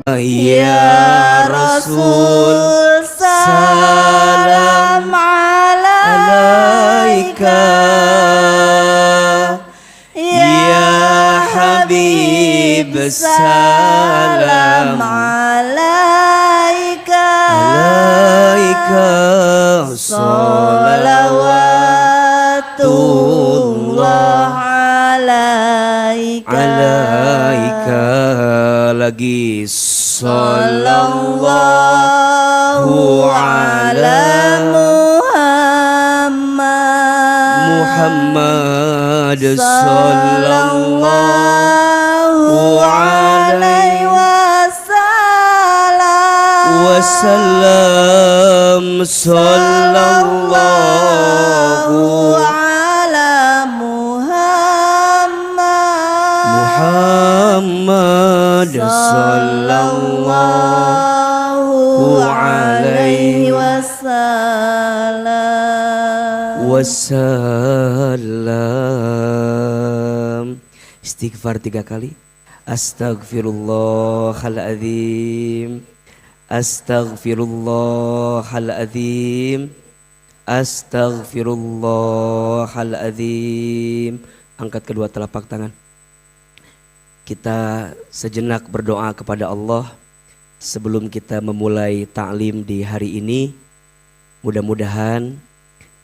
Ya Rasul, salam alaika. Ya Habib, salam alaika. Salawatullah alaika. Lagi sallallahu ala Muhammad sallallahu alaihi wasallam. Sallallahu ala Muhammad sallallahu alaihi wasallam. Istighfar 3 kali. Astaghfirullahaladzim, astaghfirullahaladzim, astaghfirullahaladzim. Angkat kedua telapak tangan. Kita sejenak berdoa kepada Allah sebelum kita memulai ta'lim di hari ini. Mudah-mudahan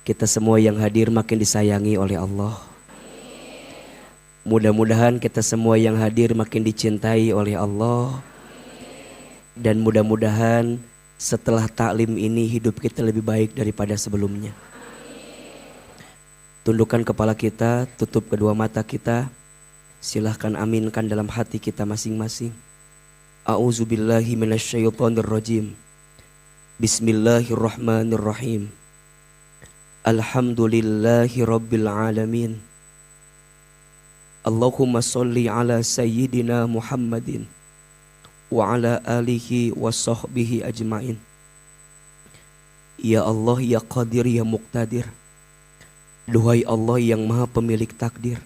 kita semua yang hadir makin disayangi oleh Allah. Mudah-mudahan kita semua yang hadir makin dicintai oleh Allah. Dan mudah-mudahan setelah ta'lim ini hidup kita lebih baik daripada sebelumnya. Tundukkan kepala kita, tutup kedua mata kita. Silahkan aminkan dalam hati kita masing-masing. A'udzubillahi minasyaitonirrajim. Bismillahirrahmanirrahim. Alhamdulillahi rabbil alamin. Allahumma sholli ala sayyidina Muhammadin wa ala alihi wa sahbihi ajmain. Ya Allah, ya Qadir, ya Muqtadir. Duhai Allah yang maha pemilik takdir.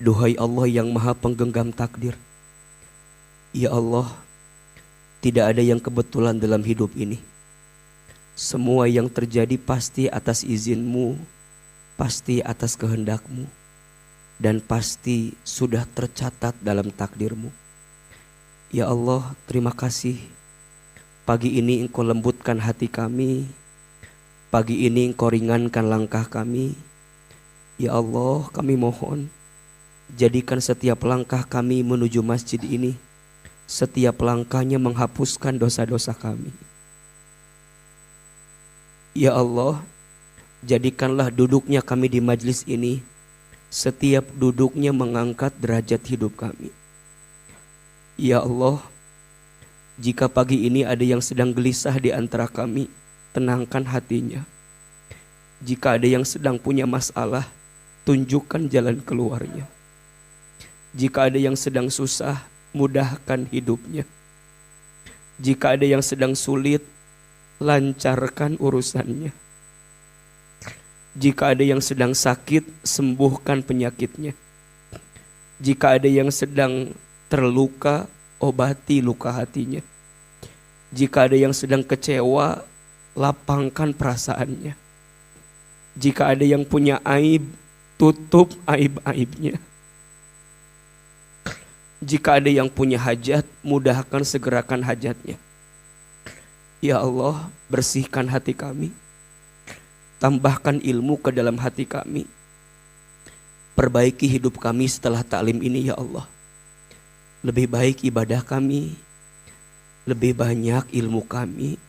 Duhai Allah yang maha penggenggam takdir. Ya Allah, tidak ada yang kebetulan dalam hidup ini. Semua yang terjadi pasti atas izin-Mu, pasti atas kehendak-Mu, dan pasti sudah tercatat dalam takdir-Mu. Ya Allah, terima kasih. Pagi ini Engkau lembutkan hati kami. Pagi ini Engkau ringankan langkah kami. Ya Allah, kami mohon, jadikan setiap langkah kami menuju masjid ini, setiap langkahnya menghapuskan dosa-dosa kami. Ya Allah, jadikanlah duduknya kami di majlis ini, setiap duduknya mengangkat derajat hidup kami. Ya Allah, jika pagi ini ada yang sedang gelisah di antara kami, tenangkan hatinya. Jika ada yang sedang punya masalah, tunjukkan jalan keluarnya. Jika ada yang sedang susah, mudahkan hidupnya. Jika ada yang sedang sulit, lancarkan urusannya. Jika ada yang sedang sakit, sembuhkan penyakitnya. Jika ada yang sedang terluka, obati luka hatinya. Jika ada yang sedang kecewa, lapangkan perasaannya. Jika ada yang punya aib, tutup aib-aibnya. Jika ada yang punya hajat, mudahkan segerakan hajatnya. Ya Allah, bersihkan hati kami. Tambahkan ilmu ke dalam hati kami. Perbaiki hidup kami setelah ta'lim ini ya Allah. Lebih baik ibadah kami, lebih banyak ilmu kami,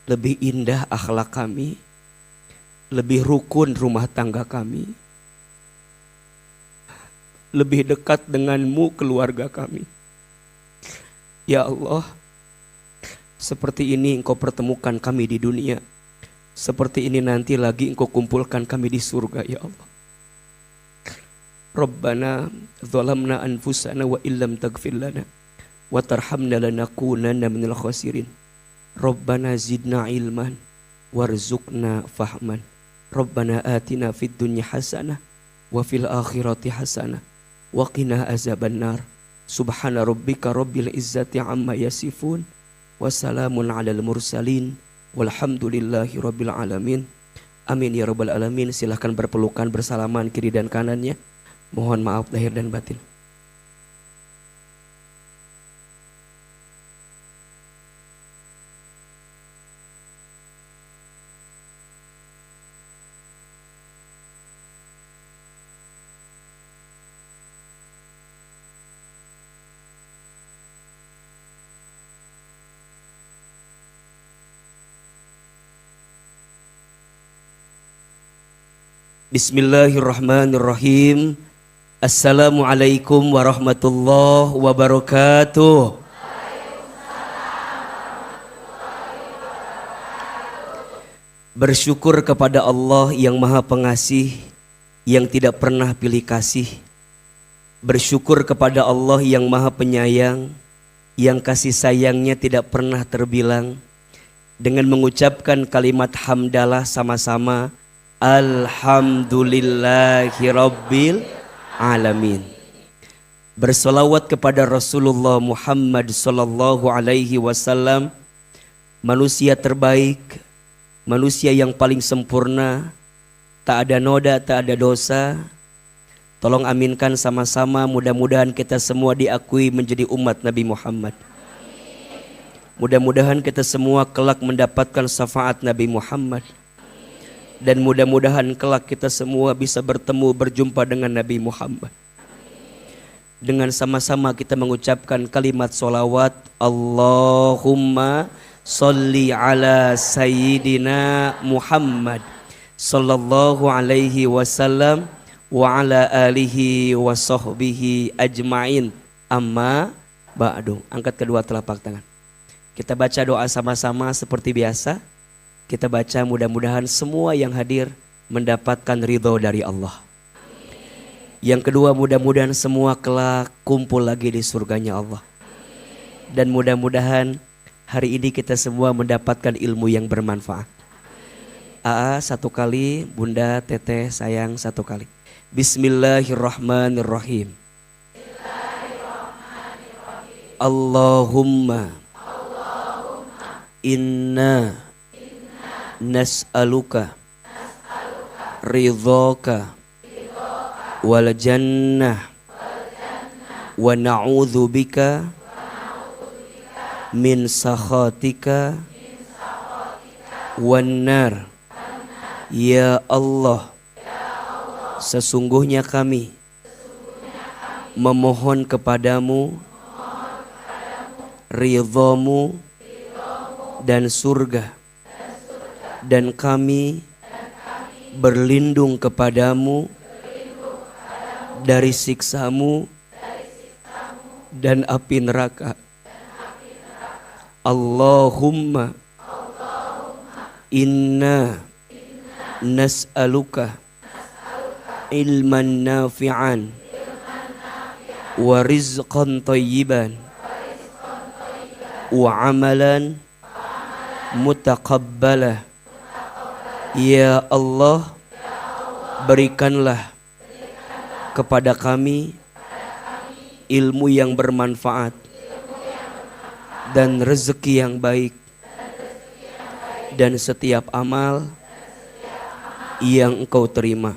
lebih indah akhlak kami, lebih rukun rumah tangga kami, lebih dekat denganmu keluarga kami. Ya Allah, seperti ini Engkau pertemukan kami di dunia, seperti ini nanti lagi Engkau kumpulkan kami di surga ya Allah. Rabbana zalamna anfusana wa illam taghfir lana wa tarhamna lanakunanna minal khasirin. Rabbana zidna ilman warzuqna fahman. Rabbana atina fid dunya hasanah wa fil akhirati hasanah wa qina azabannar. Subhana rabbika rabbil izzati amma yasifun. Wassalamun alal mursalin. Walhamdulillahi rabbil alamin. Amin ya rabbal alamin. Silahkan berpelukan bersalaman kiri dan kanannya. Mohon maaf lahir dan batin. Bismillahirrahmanirrahim. Assalamualaikum warahmatullahi wabarakatuh. Bersyukur kepada Allah yang Maha Pengasih, yang tidak pernah pilih kasih. Bersyukur kepada Allah yang Maha Penyayang, yang kasih sayangnya tidak pernah terbilang. Dengan mengucapkan kalimat hamdalah sama-sama, alhamdulillahi rabbil alamin. Bersolawat kepada Rasulullah Muhammad sallallahu alaihi wasallam, manusia terbaik, manusia yang paling sempurna, tak ada noda, tak ada dosa. Tolong aminkan sama-sama, mudah-mudahan kita semua diakui menjadi umat Nabi Muhammad. Mudah-mudahan kita semua kelak mendapatkan syafaat Nabi Muhammad. Dan mudah-mudahan kelak kita semua bisa bertemu berjumpa dengan Nabi Muhammad. Dengan sama-sama kita mengucapkan kalimat solawat, Allahumma salli ala sayyidina Muhammad sallallahu alaihi wasallam wa ala alihi wa sahbihi ajma'in. Amma ba'du. Angkat kedua telapak tangan. Kita baca doa sama-sama seperti biasa. Kita baca mudah-mudahan semua yang hadir mendapatkan ridho dari Allah. Yang kedua, mudah-mudahan semua kelak kumpul lagi di surganya Allah. Dan mudah-mudahan hari ini kita semua mendapatkan ilmu yang bermanfaat. Aa satu kali, Bunda Teteh sayang satu kali. Bismillahirrahmanirrahim. Allahumma inna nas'aluka ridhaka wal jannah wa na'udzu bika min sakhatika wan nar. Ya Allah, sesungguhnya kami memohon kepadamu ridhamu dan surga, dan kami berlindung kepadamu dari siksamu dan api neraka. Allahumma inna nas'aluka ilman nafi'an wa rizqan tayyiban wa amalan mutaqabbalah. Ya Allah, berikanlah kepada kami ilmu yang bermanfaat dan rezeki yang baik, dan setiap amal yang Engkau terima.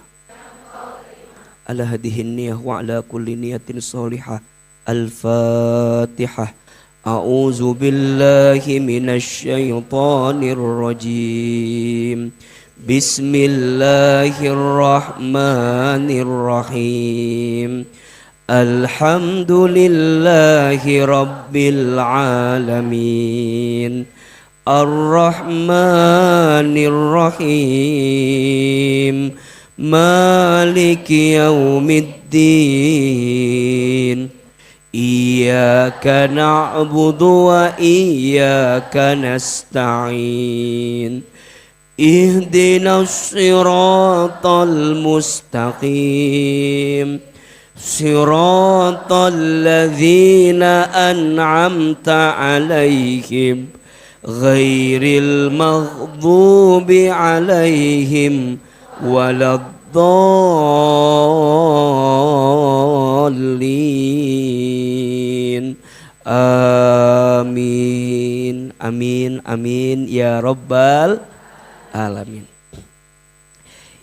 Ala hadihin niyah wa ala kulli niyatin salihah. Al-Fatihah. A'udzu billahi minasy syaithanir rajim. Bismillahirrahmanirrahim. Alhamdulillahi rabbil alamin. Ar-Rahmanir Rahim. Maliki yaumiddin. Iyyaka na'budu wa iyyaka nasta'in. Ihdinas siratal mustaqim. Siratal ladzina an'amta 'alaihim ghairil maghdubi 'alaihim waladdallin. Amin, amin, amin ya Rabbal alamin.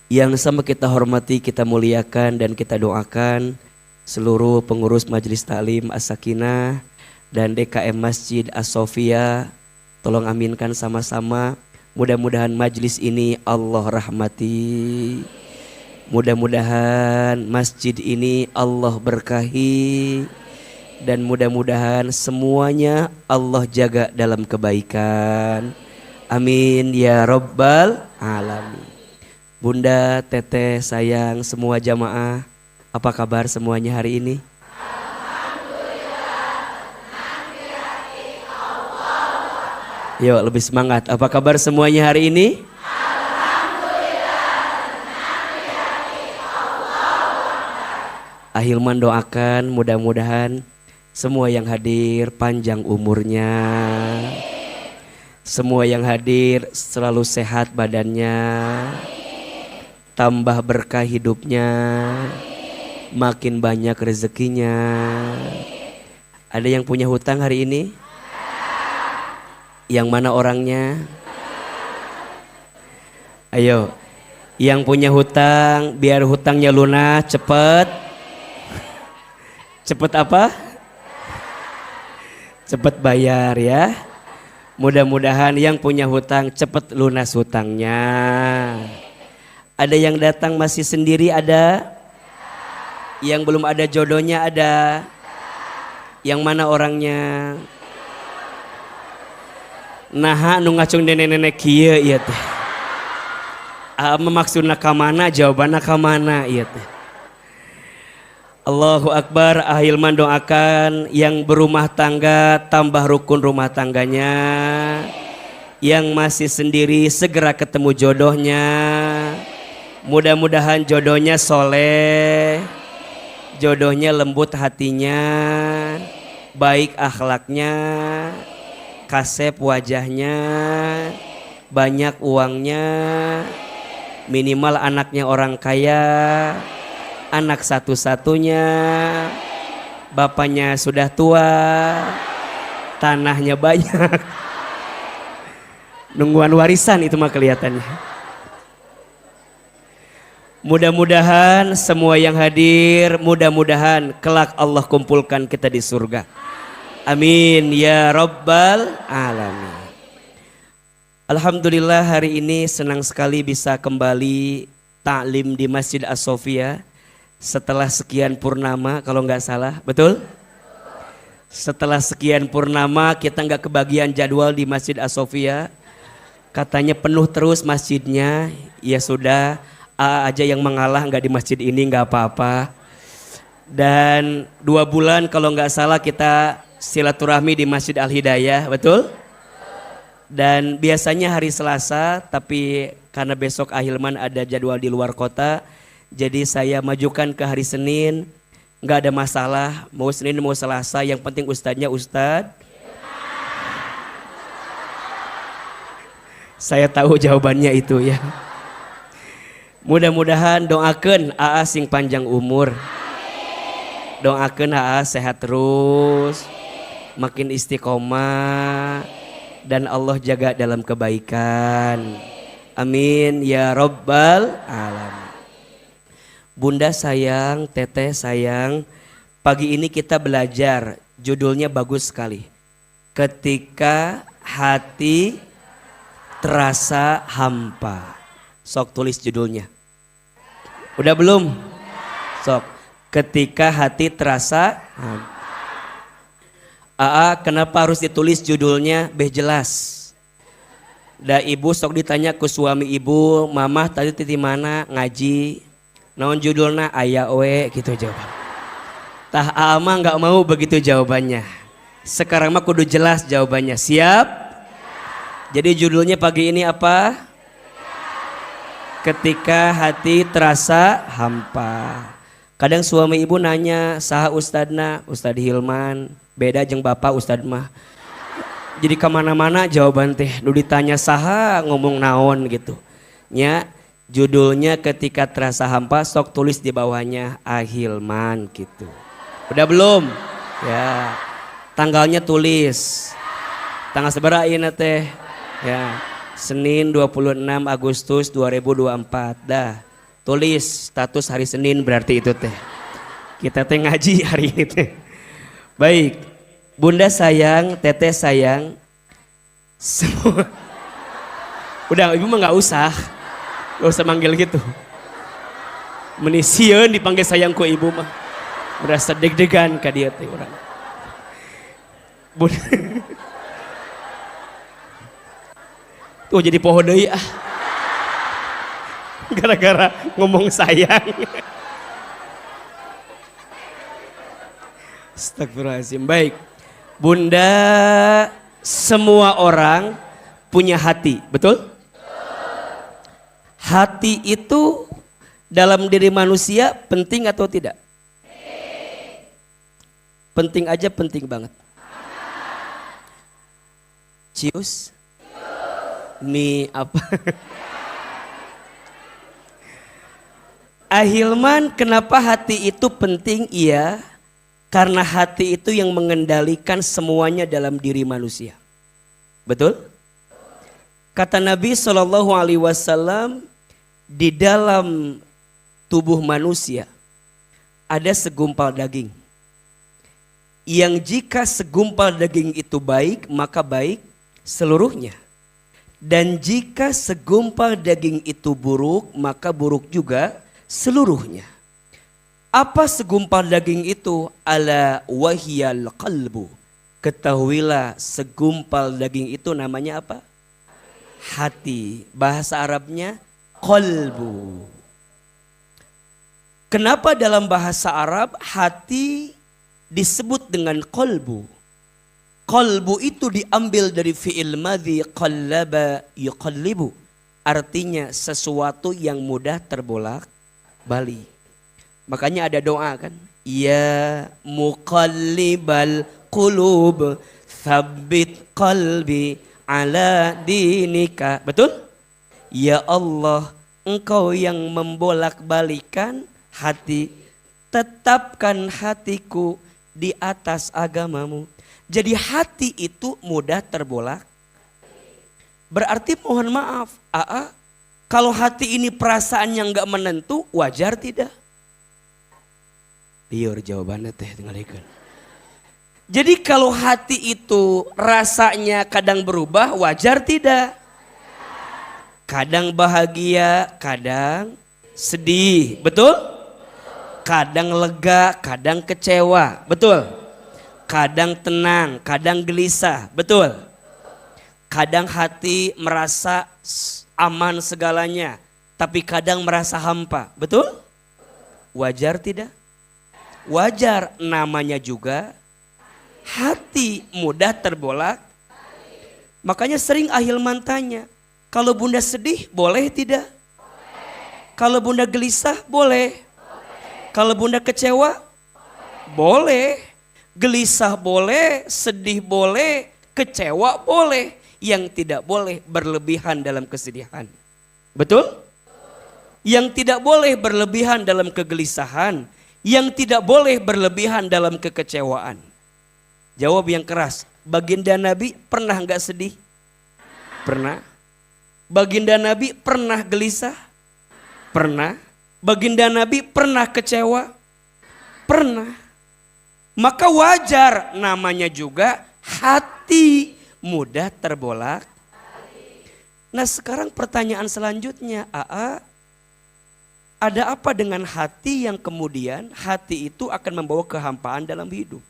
Yang sama kita hormati, kita muliakan dan kita doakan seluruh pengurus Majelis Taklim As-Sakinah dan DKM Masjid As-Sofia. Tolong aminkan sama-sama. Mudah-mudahan majlis ini Allah rahmati. Mudah-mudahan masjid ini Allah berkahi. Dan mudah-mudahan semuanya Allah jaga dalam kebaikan. Amin ya Rabbal alamin. Bunda, teteh, sayang, semua jamaah, apa kabar semuanya hari ini? Yuk lebih semangat. Apa kabar semuanya hari ini? Ahilman doakan mudah-mudahan semua yang hadir panjang umurnya. Semua yang hadir selalu sehat badannya. Tambah berkah hidupnya. Makin banyak rezekinya. Ada yang punya hutang hari ini? Yang mana orangnya? Ayo, yang punya hutang biar hutangnya lunas cepet. Cepet apa? Cepet bayar ya. Mudah-mudahan yang punya hutang cepet lunas hutangnya. Ada yang datang masih sendiri ada? Yang belum ada jodohnya ada? Yang mana orangnya? Nah, nu ngacung nenek-nenek kieu ieu teh. Maksudna ka mana? Jawabanna ka mana ieu teh. Allahu Akbar. Ahilman doakan yang berumah tangga tambah rukun rumah tangganya. Yang masih sendiri segera ketemu jodohnya. Mudah-mudahan jodohnya soleh. Jodohnya lembut hatinya. Baik akhlaknya. Kasep wajahnya, banyak uangnya, minimal anaknya orang kaya, anak satu-satunya, bapaknya sudah tua, tanahnya banyak, nungguan warisan itu mah kelihatannya. Mudah-mudahan semua yang hadir, mudah-mudahan kelak Allah kumpulkan kita di surga. Amin ya Rabbal alamin. Alhamdulillah hari ini senang sekali bisa kembali taklim di Masjid As-Sofia setelah sekian purnama kalau nggak salah, betul? Setelah sekian purnama kita nggak kebagian jadwal di Masjid As-Sofia. Katanya penuh terus masjidnya. Ya sudah, aja yang mengalah nggak di masjid ini nggak apa-apa. Dan 2 bulan kalau nggak salah kita silaturahmi di Masjid Al-Hidayah, betul? Dan biasanya hari Selasa, tapi karena besok Ahilman ada jadwal di luar kota, jadi saya majukan ke hari Senin. Nggak ada masalah, mau Senin mau Selasa, yang penting ustadznya ustadz. Saya tahu jawabannya itu ya. Mudah-mudahan doakan AA sing panjang umur. Doakan AA sehat terus. Makin istiqomah dan Allah jaga dalam kebaikan. Amin ya Rabbal alamin. Bunda sayang, teteh sayang, pagi ini kita belajar, judulnya bagus sekali. Ketika hati terasa hampa. Sok tulis judulnya. Udah belum? Sok. Ketika hati terasa hampa. Kenapa harus ditulis judulnya? Beh jelas. Da ibu sok ditanya ke suami ibu, mamah tadi di mana ngaji, naon judulna aya we gitu jawaban. Tah mah nggak mau begitu jawabannya. Sekarang mah kudu jelas jawabannya. Siap? Jadi judulnya pagi ini apa? Ketika hati terasa hampa. Kadang suami ibu nanya, saha ustadna? Ustad Hilman. Beda jeung bapak ustad mah. Jadi kemana-mana jawaban teh. Nu ditanya saha ngomong naon gitu. Nya judulnya ketika terasa hampa, sok tulis di bawahnya Ahilman gitu. Udah belum? Ya. Tanggalnya tulis. Tanggal seberapa ini teh? Ya, Senin 26 Agustus 2024. Dah. Tulis status hari Senin berarti itu teh. Kita teh ngaji hari ini teh. Baik. Bunda sayang, teteh sayang. Semua. Udah, ibu mah nggak usah manggil gitu. Menisieun dipanggil sayangku ibu mah. Berasa deg-degan ka dia teh urang. Bunda. Tuh jadi poho deui ah. Gara-gara ngomong sayang. Astagfirullahaladzim. Baik. Bunda, semua orang punya hati, betul? Hati itu dalam diri manusia penting atau tidak? Penting aja, penting banget. Cius? Mi apa? Ahilman, kenapa hati itu penting? Iya, karena hati itu yang mengendalikan semuanya dalam diri manusia. Betul? Kata Nabi SAW, di dalam tubuh manusia ada segumpal daging. Yang jika segumpal daging itu baik, maka baik seluruhnya. Dan jika segumpal daging itu buruk, maka buruk juga seluruhnya. Apa segumpal daging itu? Ala wahiyal qalbu. Ketahuilah segumpal daging itu namanya apa? Hati. Bahasa Arabnya qalbu. Kenapa dalam bahasa Arab hati disebut dengan qalbu? Qalbu itu diambil dari fi'il madhi qallaba yuqallibu. Artinya sesuatu yang mudah terbolak balik. Makanya ada doa kan? Ya muqallibal qulub tsabbit qalbi ala dinika. Betul? Ya Allah, Engkau yang membolak-balikan hati, tetapkan hatiku di atas agamamu. Jadi hati itu mudah terbolak. Berarti mohon maaf, kalau hati ini perasaan yang gak menentu, wajar tidak? Liur jawabannya teh tinggal ikut. Jadi kalau hati itu rasanya kadang berubah, wajar tidak? Kadang bahagia, kadang sedih, betul? Kadang lega, kadang kecewa, betul? Kadang tenang, kadang gelisah, betul? Kadang hati merasa aman segalanya, tapi kadang merasa hampa, betul? Wajar tidak? Wajar, namanya juga hati mudah terbolak. Makanya sering Ahilman tanya, kalau bunda sedih boleh tidak? Kalau bunda gelisah boleh? Kalau bunda kecewa boleh? Gelisah boleh, sedih boleh, kecewa boleh. Yang tidak boleh berlebihan dalam kesedihan. Betul? Yang tidak boleh berlebihan dalam kegelisahan. Yang tidak boleh berlebihan dalam kekecewaan. Jawab yang keras. Baginda Nabi pernah gak sedih? Pernah. Baginda Nabi pernah gelisah? Pernah. Baginda Nabi pernah kecewa? Pernah. Maka wajar, namanya juga hati mudah terbolak. Nah sekarang pertanyaan selanjutnya, ada apa dengan hati yang kemudian hati itu akan membawa kehampaan dalam hidup?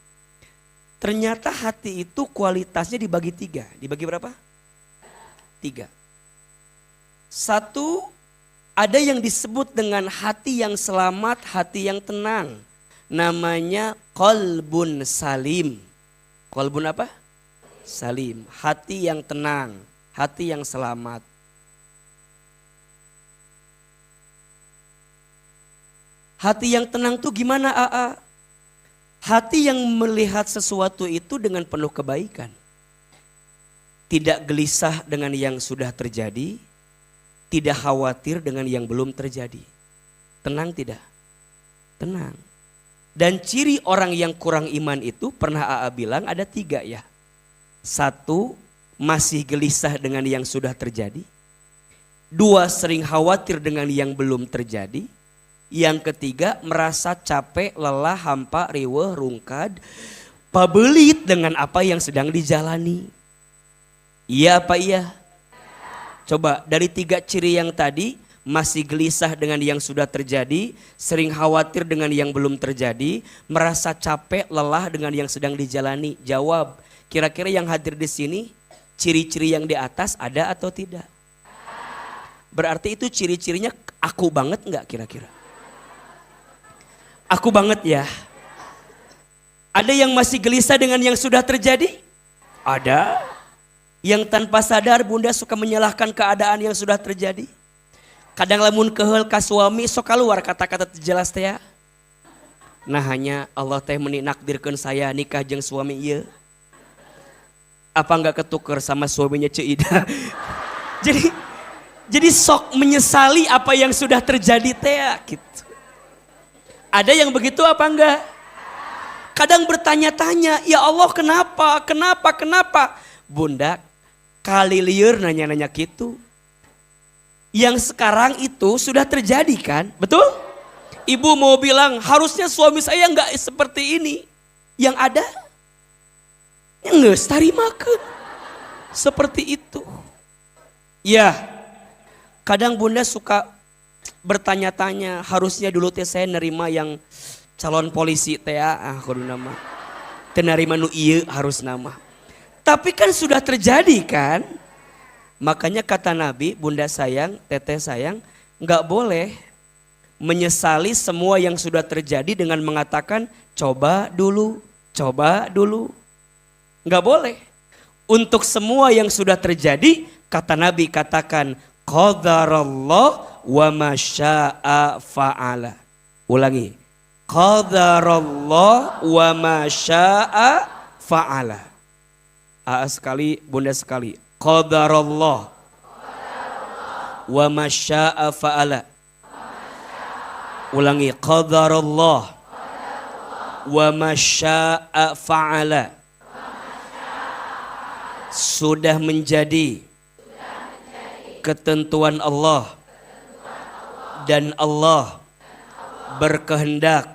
Ternyata hati itu kualitasnya dibagi 3. Dibagi berapa? 3. 1, ada yang disebut dengan hati yang selamat, hati yang tenang. Namanya qalbun salim. Qalbun apa? Salim. Hati yang tenang, hati yang selamat. Hati yang tenang tuh gimana Hati yang melihat sesuatu itu dengan penuh kebaikan. Tidak gelisah dengan yang sudah terjadi, tidak khawatir dengan yang belum terjadi. Tenang tidak? Tenang. Dan ciri orang yang kurang iman itu pernah AA bilang ada 3 ya. 1, masih gelisah dengan yang sudah terjadi. 2, sering khawatir dengan yang belum terjadi. Yang ketiga, merasa capek, lelah, hampa, riweuh, rungkad, pabelit dengan apa yang sedang dijalani. Iya apa iya? Coba dari 3 ciri yang tadi, masih gelisah dengan yang sudah terjadi, sering khawatir dengan yang belum terjadi, merasa capek, lelah dengan yang sedang dijalani. Jawab, kira-kira yang hadir di sini, ciri-ciri yang di atas ada atau tidak? Berarti itu ciri-cirinya aku banget enggak kira-kira? Aku banget ya. Ada yang masih gelisah dengan yang sudah terjadi? Ada. Yang tanpa sadar bunda suka menyalahkan keadaan yang sudah terjadi. Kadang lamun keheul ka suami sok keluar kata-kata jelas teh ya. Nah hanya Allah teh menakdirkan saya nikah jeung suami ieu. Apa enggak ketuker sama suaminya Cik Ida? Jadi sok menyesali apa yang sudah terjadi teh ya gitu. Ada yang begitu apa enggak? Kadang bertanya-tanya, ya Allah kenapa? Bunda kali liur nanya-nanya gitu. Yang sekarang itu sudah terjadi kan? Betul? Ibu mau bilang harusnya suami saya enggak seperti ini. Yang ada? Nges tarimakeun. Seperti itu. Ya, kadang bunda suka bertanya-tanya, harusnya dulu teh saya nerima yang calon polisi teh kudu nama. Teu narima nu ieu harus nama. Tapi kan sudah terjadi kan? Makanya kata Nabi, bunda sayang, teteh sayang, enggak boleh menyesali semua yang sudah terjadi dengan mengatakan coba dulu. Enggak boleh. Untuk semua yang sudah terjadi, kata Nabi katakan qadarallah wa masya'a fa'ala. Ulangi. Qadarallah wa masya'a fa'ala. Sekali, bunda sekali. Qadarallah wa masya'a fa'ala. Ulangi. Qadarallah wa masya'a fa'ala. Sudah menjadi ketentuan Allah dan Allah berkehendak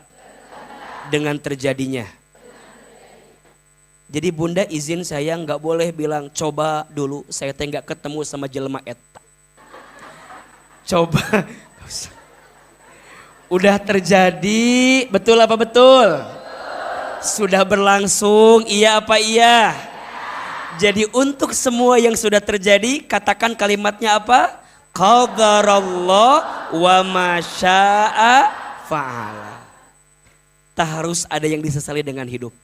dengan terjadinya. Jadi bunda izin saya nggak boleh bilang coba dulu saya teh nggak ketemu sama jelema eta. Coba udah terjadi, betul apa betul? Sudah berlangsung, iya apa iya? Jadi untuk semua yang sudah terjadi, katakan kalimatnya apa? Qadarallah wa masya'a fa'ala. Tak harus ada yang disesali dengan hidup.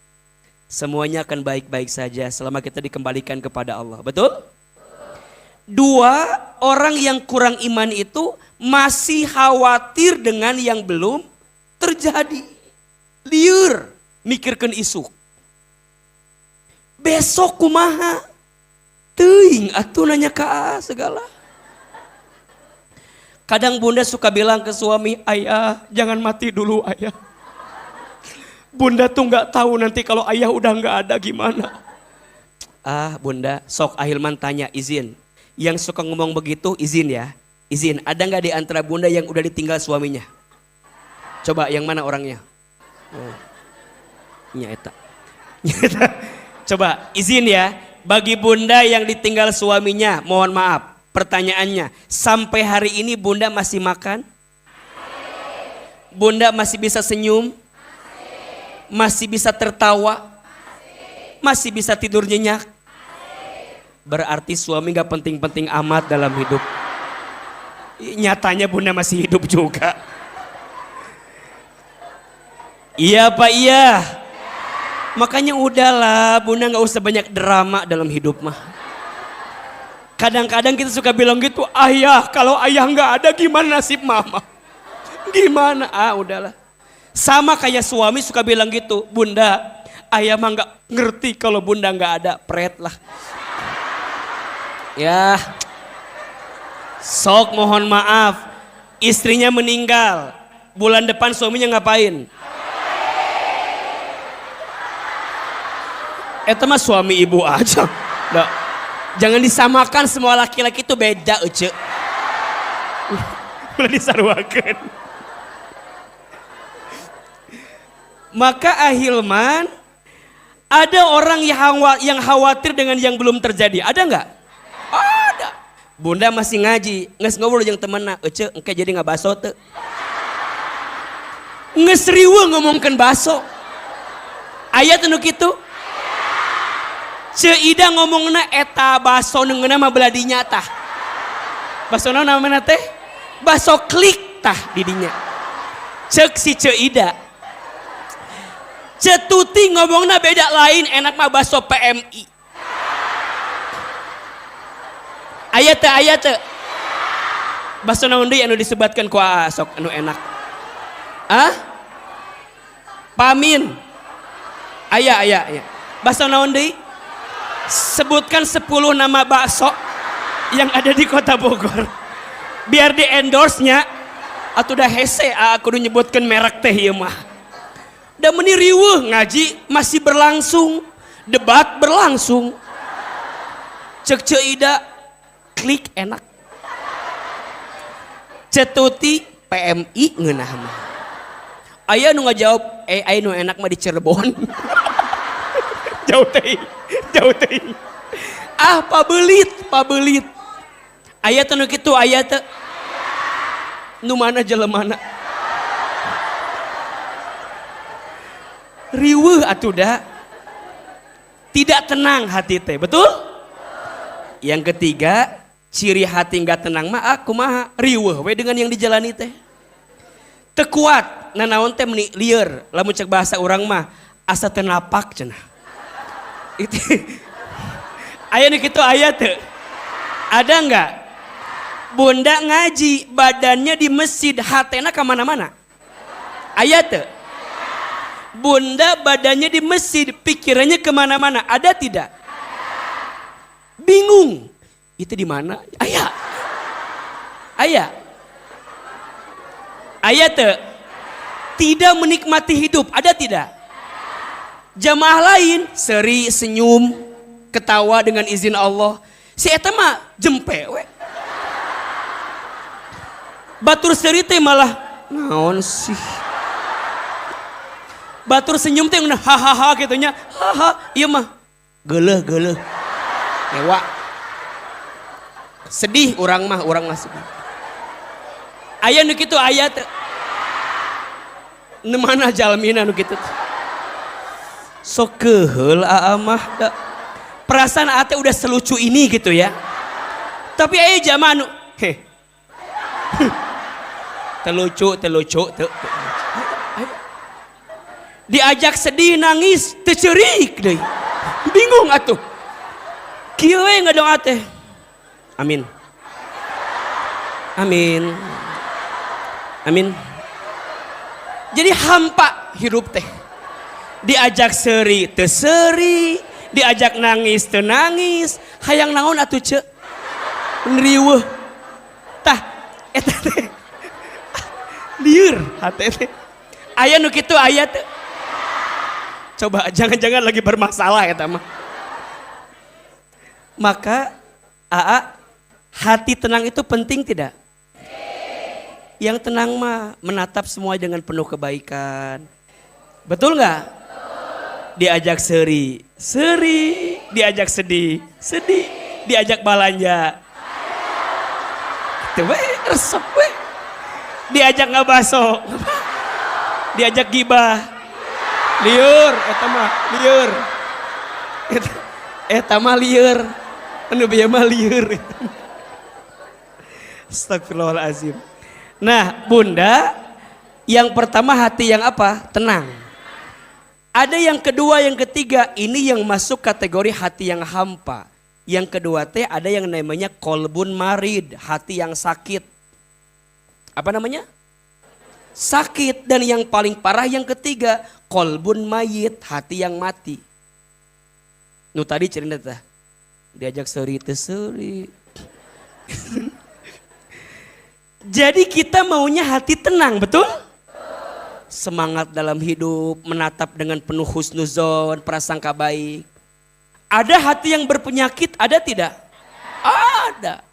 Semuanya akan baik-baik saja selama kita dikembalikan kepada Allah. Betul? 2, orang yang kurang iman itu masih khawatir dengan yang belum terjadi. Liur, mikirkan isu. Besok kumaha? Teuing atuh nanya ka segala. Kadang bunda suka bilang ke suami, ayah jangan mati dulu ayah. Bunda tuh nggak tahu nanti kalau ayah udah nggak ada gimana. Bunda, sok Ahilman tanya izin. Yang suka ngomong begitu izin ya. Izin, ada nggak di antara bunda yang udah ditinggal suaminya? Coba yang mana orangnya? Nyata. Coba izin ya, bagi bunda yang ditinggal suaminya, mohon maaf. Pertanyaannya, sampai hari ini bunda masih makan? Bunda masih bisa senyum? Masih bisa tertawa? Masih bisa tidur nyenyak? Berarti suami gak penting-penting amat dalam hidup. Nyatanya bunda masih hidup juga. Iya apa iya? Makanya udahlah bunda gak usah banyak drama dalam hidup mah. Kadang-kadang kita suka bilang gitu, ayah kalau ayah gak ada gimana nasib mama? Gimana? Udahlah. Sama kayak suami suka bilang gitu, bunda ayah mah gak ngerti kalau bunda gak ada, pret lah. Ya, sok mohon maaf, istrinya meninggal, bulan depan suaminya ngapain? Eta mah suami ibu aja. Nggak. Jangan disamakan semua laki-laki itu beda ece. Mulai disaruakeun. Maka ahilman, ada orang yang khawatir dengan yang belum terjadi. Ada nggak? Ada. Bunda masih ngaji, nges ngobrol jeung temenna, ece engke jadi ngabaso teu. Nges riweuh ngomongkeun baso. Aya teh nu kitu? Ceida ngomongna eta baso neungeuna mah beladinya tah. Baso naon namana teh? Baso klik tah di dinya. Ceuk si Ceida. Cetuti ngomongna beda lain, enak mah baso PMI. Aya teu? Baso naon deui anu disebatkeun ku Aa sok anu enak? Pamin. Aya. Baso naon deui? Sebutkan 10 nama bakso yang ada di kota Bogor. Biar di endorse-nya. Atuh dah hese aku nyebutkan merek teh ieu mah. Da meuni riweuh ngaji masih berlangsung, debat berlangsung. Cek Ceida klik enak. Cetuti PMI ngeunah mah. Aya nu ngajawab, aya nu enak mah di Cirebon. Jauh teh. Pabelit. Aya teh nu kitu, aya teh. Nu mana jelemana? Riweuh atuh da. Tidak tenang hati teh, betul? Yang ketiga, ciri hati enggak tenang mah kumaha? Riweuh we dengan yang dijalani teh. Teu kuat, nanaon teh meuni lieur, lamun cek bahasa urang mah asa teu napak cenah. Itu aya nu kitu aya teu? Ada enggak? Bunda ngaji, badannya di masjid, hatena ka mana-mana. Aya teu? Bunda badannya di masjid, pikirannya kemana-mana. Ada tidak? Bingung. Itu di mana? Aya. Aya teu? Tidak menikmati hidup. Ada tidak? Jamaah lain seri, senyum, ketawa dengan izin Allah. Si eta mah jempe we. Batur seri teh malah naon sih? Batur senyum teh hahaha gitunya. Haha, ieu mah geuleuh. Ewa. Sedih urang mah sedih. Aya nu kitu aya teh. Nu mana jalmina nu kitu? Sok keheul aa mah da. Perasaan ate udah selucu ini gitu ya. Tapi aya jamaah nu telucu. Diajak sedih nangis teceurik deui. Bingung atuh. Kieu we ngadoa teh. Amin. Jadi hampa hirup teh. Diajak seri teu seri, diajak nangis teu nangis, hayang naon atuh ceuk? Riweuh. Tah eta teh. Lieur hate teh. Aya nu kitu aya teu? Coba jangan-jangan lagi bermasalah eta mah. Maka hati tenang itu penting tidak? Yang tenang mah menatap semua dengan penuh kebaikan. Betul nggak? Diajak seri, diajak sedih, diajak balanja. Itu we resep we. Diajak ngabaso, diajak gibah, liur, eta mah liur, anu bieu mah liur. Astagfirullahalazim. Nah, Bunda, yang pertama hati yang apa? Tenang. Ada yang kedua, yang ketiga, ini yang masuk kategori hati yang hampa. Yang kedua teh ada yang namanya kolbun marid, hati yang sakit. Apa namanya? Sakit. Dan yang paling parah yang ketiga, kolbun mayit, hati yang mati. Nu tadi cerita teh, diajak seri teu seri. Jadi kita maunya hati tenang, betul? Semangat dalam hidup, menatap dengan penuh husnuzon, prasangka baik. Ada hati yang berpenyakit, ada tidak? Ada.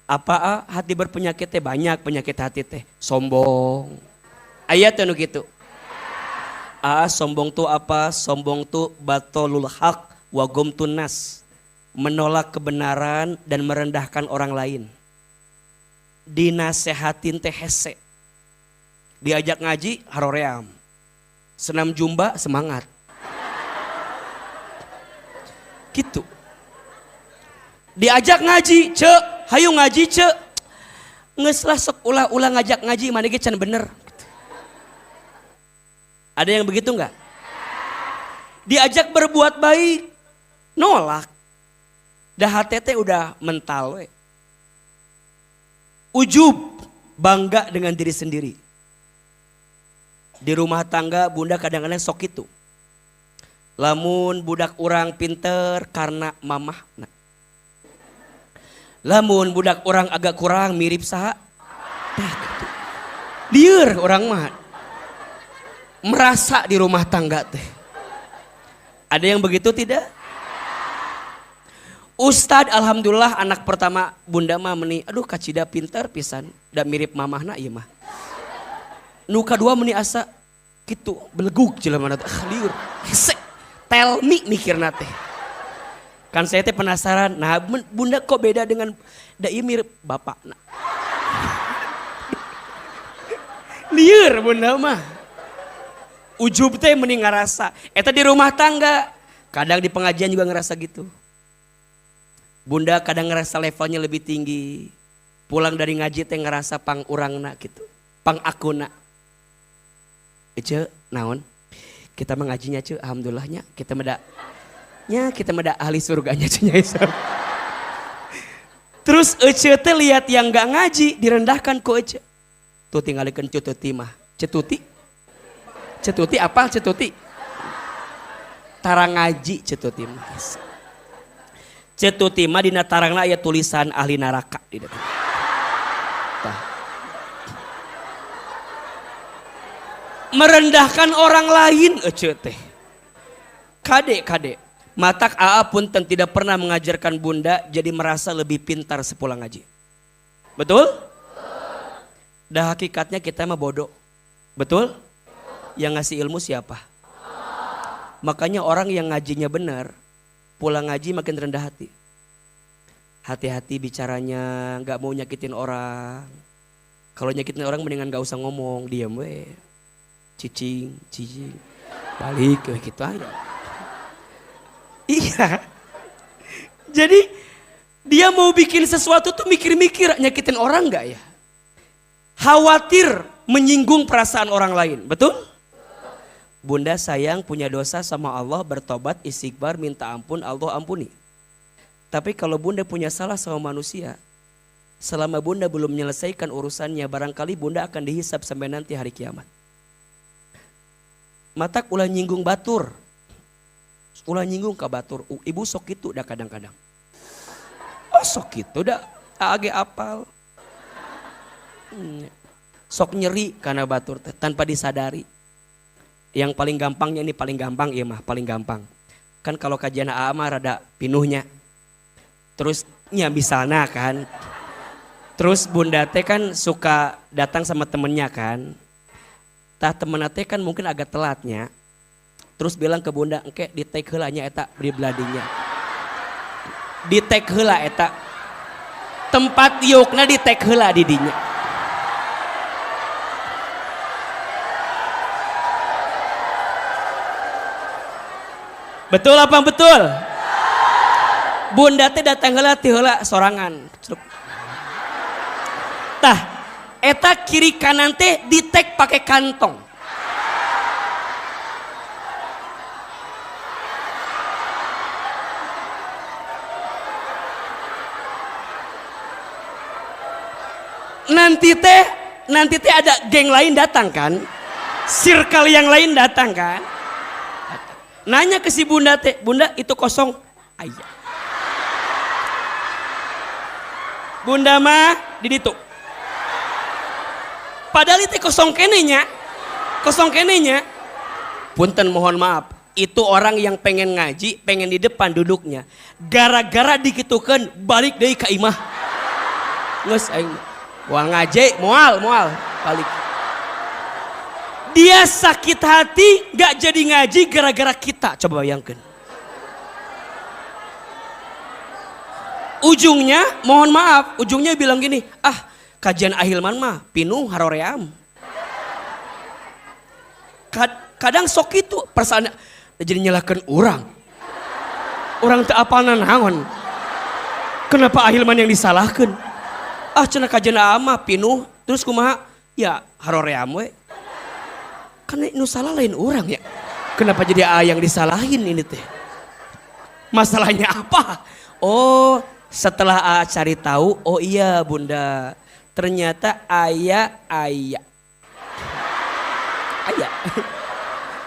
Apa hati berpenyakit teh? Banyak penyakit hati teh. Sombong. Ayat anu gitu. Sombong tuh apa? Sombong tuh batolul haq wa gomtun nas. Menolak kebenaran dan merendahkan orang lain. Dinasehatin teh hese. Diajak ngaji haroream. Senam jumba semangat. Gitu. Diajak ngaji, hayu ngaji, geus lah sok ulah ngajak ngaji mana ge can bener. Ada yang begitu enggak? Diajak berbuat baik, nolak. Dah hati teh udah mental we. Ujub, bangga dengan diri sendiri. Di rumah tangga bunda kadang-kadang sok itu. Lamun budak orang pinter karena mamah. Lamun budak orang agak kurang mirip saha. Gitu. Lieur orang mah. Merasa di rumah tangga teh. Ada yang begitu tidak? Ustad alhamdulillah anak pertama bunda mah meni. Aduh kacida pinter pisan. Da mirip mamahna ieu mah. Nu kadua meni asa gitu belegug jelema teh lieur. Hese. Tell me mikirna teh. Kan saya teh penasaran, nah bunda kok beda dengan da ieu mirip bapakna. Lieur bunda mah. Ujub teh mending ngarasa. Eta di rumah tangga, kadang di pengajian juga ngerasa gitu. Bunda kadang ngerasa levelnya lebih tinggi. Pulang dari ngaji teh ngerasa pang urangna gitu. Pang akuna. Ece naon? Kita mengajinya cuy, alhamdulillahnya kita meda ahli surganya cuy. Terus Ece teh lihat yang nggak ngaji direndahkan ku Ece. Tuh tinggalikeun Cetuti mah. Cetuti apa Cetuti? Tara ngaji Cetuti mah. Cetuti mah dina tarangna aya tulisan ahli neraka di depan. Merendahkan orang lain Ece teh. Kade. Matak Aa pun tidak pernah mengajarkan bunda jadi merasa lebih pintar sepulang ngaji. Betul? Dah hakikatnya kita mah bodoh. Betul? Yang ngasih ilmu siapa? Makanya orang yang ngajinya benar, pulang ngaji makin rendah hati. Hati-hati bicaranya, gak mau nyakitin orang. Kalau nyakitin orang mendingan gak usah ngomong, diam we. Cicing, balik ke gitu aja. Iya. Jadi dia mau bikin sesuatu tuh mikir-mikir nyakitin orang gak ya? Khawatir menyinggung perasaan orang lain, betul? Bunda sayang punya dosa sama Allah, bertobat, istighfar, minta ampun, Allah ampuni. Tapi kalau bunda punya salah sama manusia, selama bunda belum menyelesaikan urusannya, barangkali bunda akan dihisab sampai nanti hari kiamat. Matak ulah nyinggung batur. Ulah nyinggung ke batur. Ibu sok itu dah kadang-kadang. Oh sok itu dah age apal. Sok nyeri karena batur tanpa disadari. Yang paling gampangnya ini paling gampang iya mah paling gampang. Kan kalau kajian AA mah rada pinuhnya. Terus ya misalnya kan. Terus bunda teh kan suka datang sama temennya kan. Tah temen teh kan mungkin agak telatnya. Terus bilang ke bunda, engke di take heula nya eta di bladinya. Di take heula eta. Tempat yukna di take heula di dinya. Betul apa betul? Bunda teh datang heula ti heula sorangan. Tah, eta kiri kanan teh di take pakai kantong. Nanti teh ada geng lain datang kan, circle yang lain datang kan, nanya ke si bunda teh, bunda itu kosong, ayah. Bunda mah di ditu. Padahal itu kosong kenenya. Punten mohon maaf, Itu orang yang pengen ngaji, pengen di depan duduknya. Gara-gara dikitukan balik deui ka imah. Geus aing moal ngaji, moal balik. Dia sakit hati gak jadi ngaji gara-gara kita. Coba bayangkan. Ujungnya mohon maaf, ujungnya bilang gini, kajian Ahilman mah pinuh haroream. Kadang sok itu perasaan jadi nyalahkan orang teu apal naon. Kenapa Ahilman yang disalahkan? Cenah kajian mah pinuh terus kumaha? Ya haroream we. Karena nu salah lain orang ya. Kenapa jadi yang disalahin ini teh? Masalahnya apa? Oh, setelah cari tahu, oh iya bunda, ternyata ayah.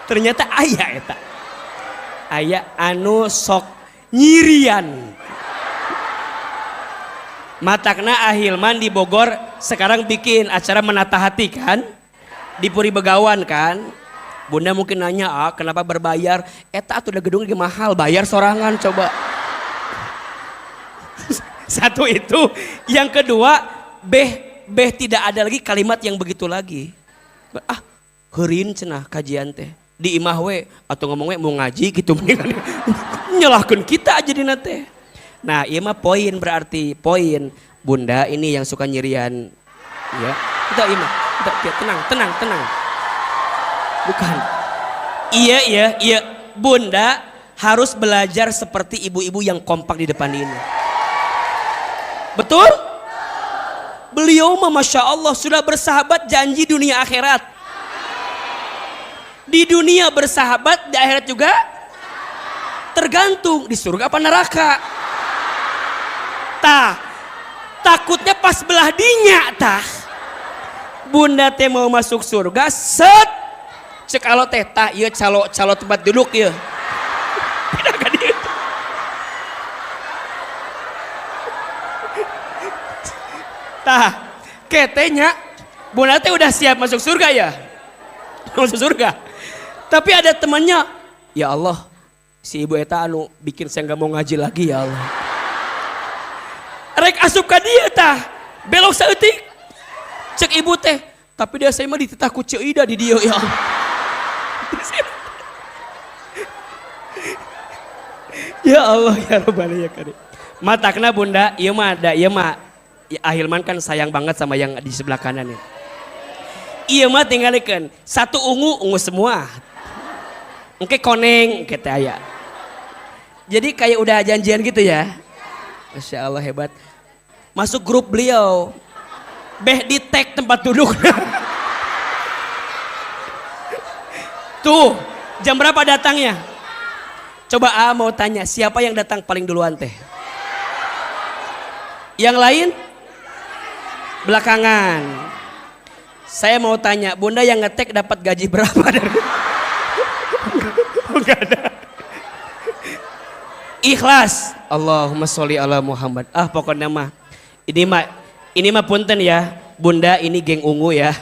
Ternyata ayah eta. Ayah anu sok nyirian. Matakna Ahilman di Bogor sekarang bikin acara menata hati kan? Di Puri Begawan kan. Bunda mungkin nanya, kenapa berbayar? Eta atuh da gedung ge mahal, bayar sorangan coba. Satu itu, yang kedua, beh tidak ada lagi kalimat yang begitu lagi. Heureun cenah kajian teh. Di imah we atau ngomong we mau ngaji gitu nyalahkeun kita aja dina teh. Nah, ieu mah poin berarti poin. Bunda ini yang suka nyirian ya. Kita imah. Tenang. Bukan. Iya. Bunda harus belajar seperti ibu-ibu yang kompak di depan ini. Betul? Beliau mah Masya Allah sudah bersahabat janji dunia akhirat. Di dunia bersahabat, di akhirat juga tergantung di surga apa neraka. Takutnya pas belah dinya Bunda teh mau masuk surga, cek alo teh ieu calo tempat duduk ieu. Pindah ka dieu. Ketenya Bunda teh udah siap masuk surga ya. Masuk surga. Tapi ada temannya, ya Allah, si ibu eta anu bikin saya nggak mau ngaji lagi ya Allah. Rek asup ka dieu belok saeutik. Cek ibu teh, tapi dia saya mah dititah ku Ceu Ida di dia ya Allah. Ya Allah ya Rabbana ya Karim. Matakna bunda, ieu mah Ahilman kan sayang banget sama yang di sebelah kanan ya. Ieu mah tinggalikeun satu ungu semua. Engke koneng kita aya. Jadi kayak udah janjian gitu ya. Masya Allah hebat. Masuk grup beliau. Di tag tempat duduk. Tuh, jam berapa datangnya? Coba mau tanya, siapa yang datang paling duluan teh? Yang lain? Belakangan. Saya mau tanya, bunda yang ngetek dapat gaji berapa dari? Enggak ada. Ikhlas. Allahumma sholli ala Muhammad. Pokoknya mah ini mah punten ya, bunda ini geng ungu ya.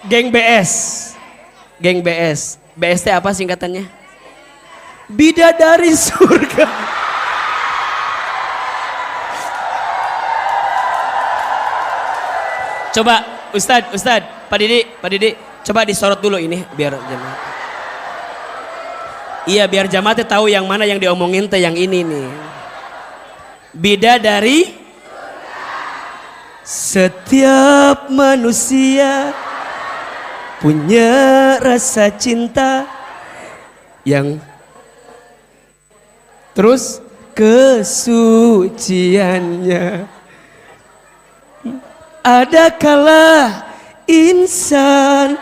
Geng BS. Geng BS. BS teh apa singkatannya? Bidadari surga. Coba Ustadz, Pak Didi, coba disorot dulu ini biar jamaah. Iya, biar jamaah teh tahu yang mana yang diomongin teh yang ini nih. Bidadari setiap manusia punya rasa cinta yang terus kesuciannya. Ada kala insan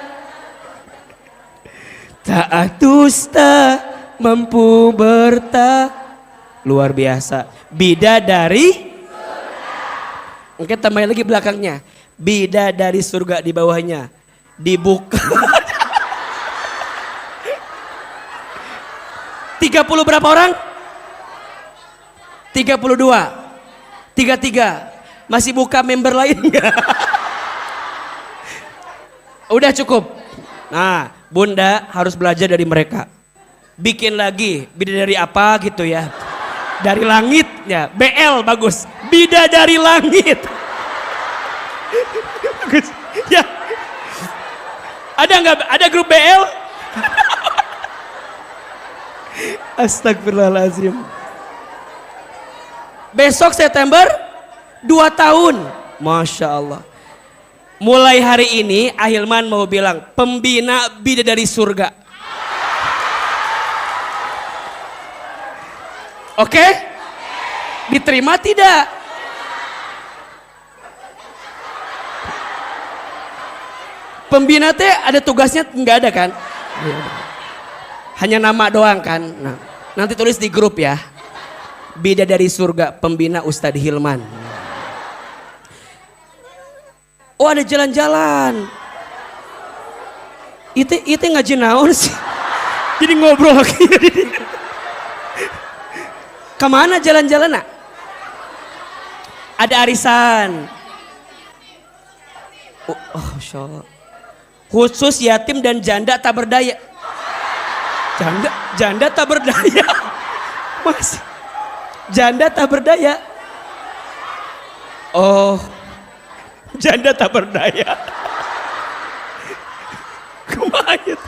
tak dusta mampu luar biasa. Bidadari Oke, tambahin lagi belakangnya. Bidadari surga di bawahnya dibuka. 30 berapa orang? 32 33 masih buka member lain nggak? Udah cukup. Nah, Bunda harus belajar dari mereka. Bikin lagi bidadari apa gitu ya. Dari langit ya, BL bagus. Bidadari langit. Bagus. Ya. Ada nggak? Ada grup BL? Astagfirullahaladzim. Besok September 2 tahun. Masya Allah. Mulai hari ini Ahilman mau bilang pembina bidadari surga. Oke? Diterima tidak? Pembina teh ada tugasnya nggak ada kan? Hanya nama doang kan? Nah, nanti tulis di grup ya. Bidadari surga pembina Ustadz Hilman. Oh ada jalan-jalan. Itu ngaji naon sih? Jadi ngobrol lagi. Kemana jalan-jalan nak? Ada arisan. Masya Allah. Khusus yatim dan janda tak berdaya. Janda tak berdaya. Mas. Janda tak berdaya. Oh. Janda tak berdaya. Kumaha gitu.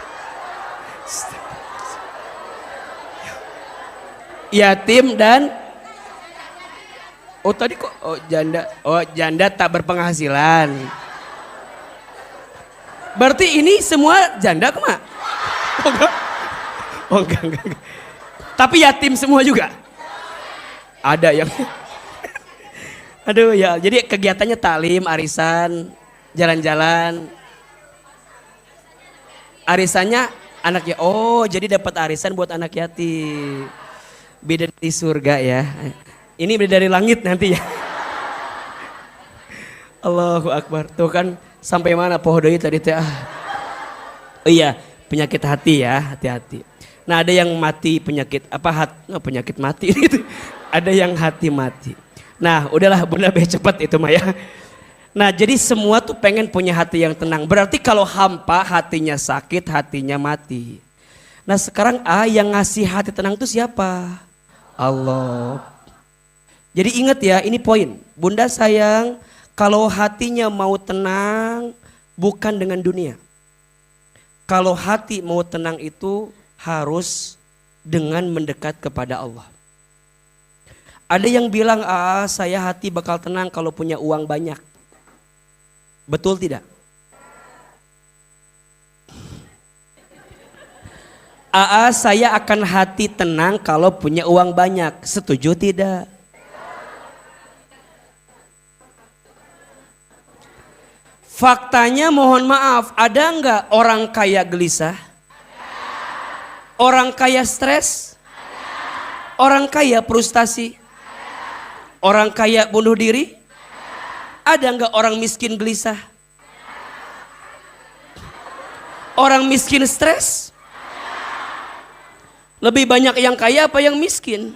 Yatim dan tadi kok janda tak berpenghasilan. Berarti ini semua janda kemana? Enggak. Tapi yatim semua juga. Ada yang aduh ya, jadi kegiatannya taklim, arisan, jalan-jalan. Arisannya anaknya, jadi dapat arisan buat anak yatim. Beda di surga ya. Ini beda dari langit nanti ya. Allahu Akbar. Tuh kan sampai mana pohodoi tadi teh. Oh iya, penyakit hati ya, hati-hati. Nah ada yang mati penyakit penyakit mati gitu. Ada yang hati mati. Nah udahlah Bunda cepat itu mah ya. Nah jadi semua tuh pengen punya hati yang tenang. Berarti kalau hampa hatinya sakit, hatinya mati. Nah sekarang yang ngasih hati tenang itu siapa? Allah. Jadi ingat ya, ini poin. Bunda sayang kalau hatinya mau tenang bukan dengan dunia. Kalau hati mau tenang itu harus dengan mendekat kepada Allah. Ada yang bilang, saya hati bakal tenang kalau punya uang banyak. Betul tidak? Saya akan hati tenang kalau punya uang banyak. Setuju tidak? Faktanya mohon maaf, ada nggak orang kaya gelisah? Orang kaya stres? Orang kaya frustasi? Orang kaya bunuh diri? Ada nggak orang miskin gelisah? Orang miskin stres? Lebih banyak yang kaya apa yang miskin?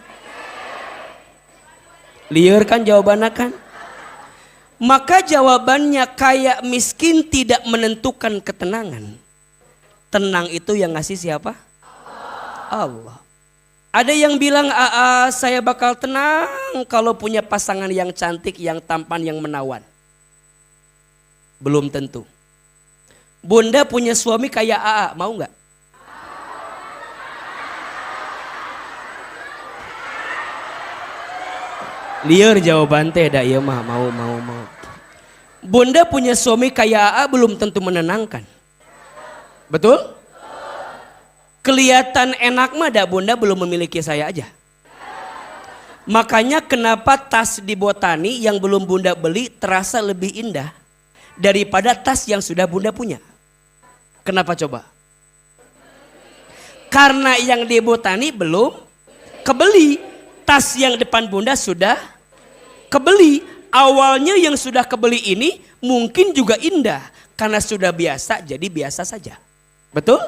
Liar kan jawabannya kan? Maka jawabannya kaya miskin tidak menentukan ketenangan. Tenang itu yang ngasih siapa? Allah. Ada yang bilang saya bakal tenang kalau punya pasangan yang cantik, yang tampan, yang menawan. Belum tentu. Bunda punya suami kayak mau nggak? Liar jawaban teh dah iya mah mau. Bunda punya suami kayak belum tentu menenangkan. Betul? Kelihatan enak mah dah Bunda belum memiliki saya aja. Makanya kenapa tas di Botani yang belum Bunda beli terasa lebih indah daripada tas yang sudah Bunda punya. Kenapa coba? Karena yang di Botani belum kebeli. Tas yang depan Bunda sudah kebeli. Awalnya yang sudah kebeli ini mungkin juga indah. Karena sudah biasa jadi biasa saja. Betul?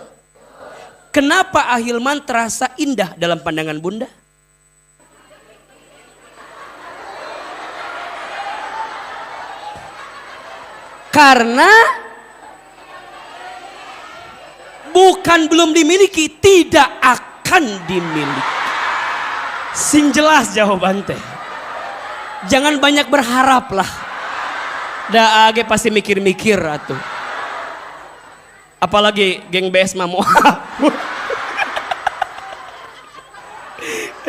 Kenapa Ahilman terasa indah dalam pandangan Bunda? bukan belum dimiliki, tidak akan dimiliki. Sing jelas jawaban teh. Jangan banyak berharap lah. Da age pasti mikir-mikir atuh. Apalagi geng BS mah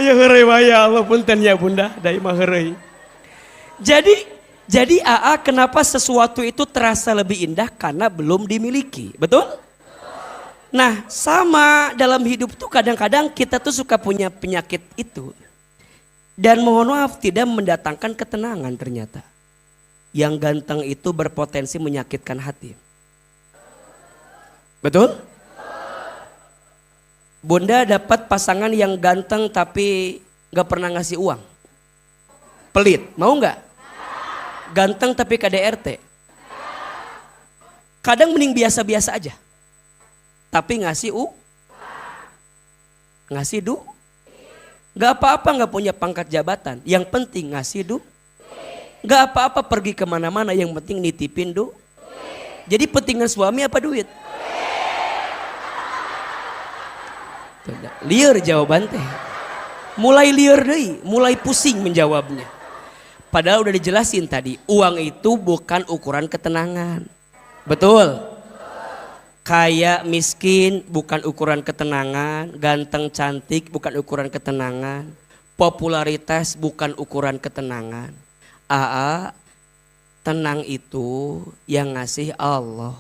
ayo heureuy wae ya Allah punten ya Bunda, da mah heureuy. Jadi AA kenapa sesuatu itu terasa lebih indah karena belum dimiliki, betul? Nah sama dalam hidup tuh kadang-kadang kita tuh suka punya penyakit itu. Dan mohon maaf tidak mendatangkan ketenangan ternyata. Yang ganteng itu berpotensi menyakitkan hati. Betul? Bunda dapat pasangan yang ganteng tapi gak pernah ngasih uang. Pelit, mau gak? Ganteng tapi KDRT. Kadang mending biasa-biasa aja. Tapi ngasih ngasih gak apa-apa gak punya pangkat jabatan. Yang penting ngasih gak apa-apa pergi kemana-mana. Yang penting nitipin Jadi pentingan suami apa duit? Liar jawaban teh. Mulai liar deh, mulai pusing menjawabnya. Padahal udah dijelasin tadi, uang itu bukan ukuran ketenangan. Betul? Kaya miskin bukan ukuran ketenangan, ganteng cantik bukan ukuran ketenangan, popularitas bukan ukuran ketenangan. Tenang itu yang ngasih Allah.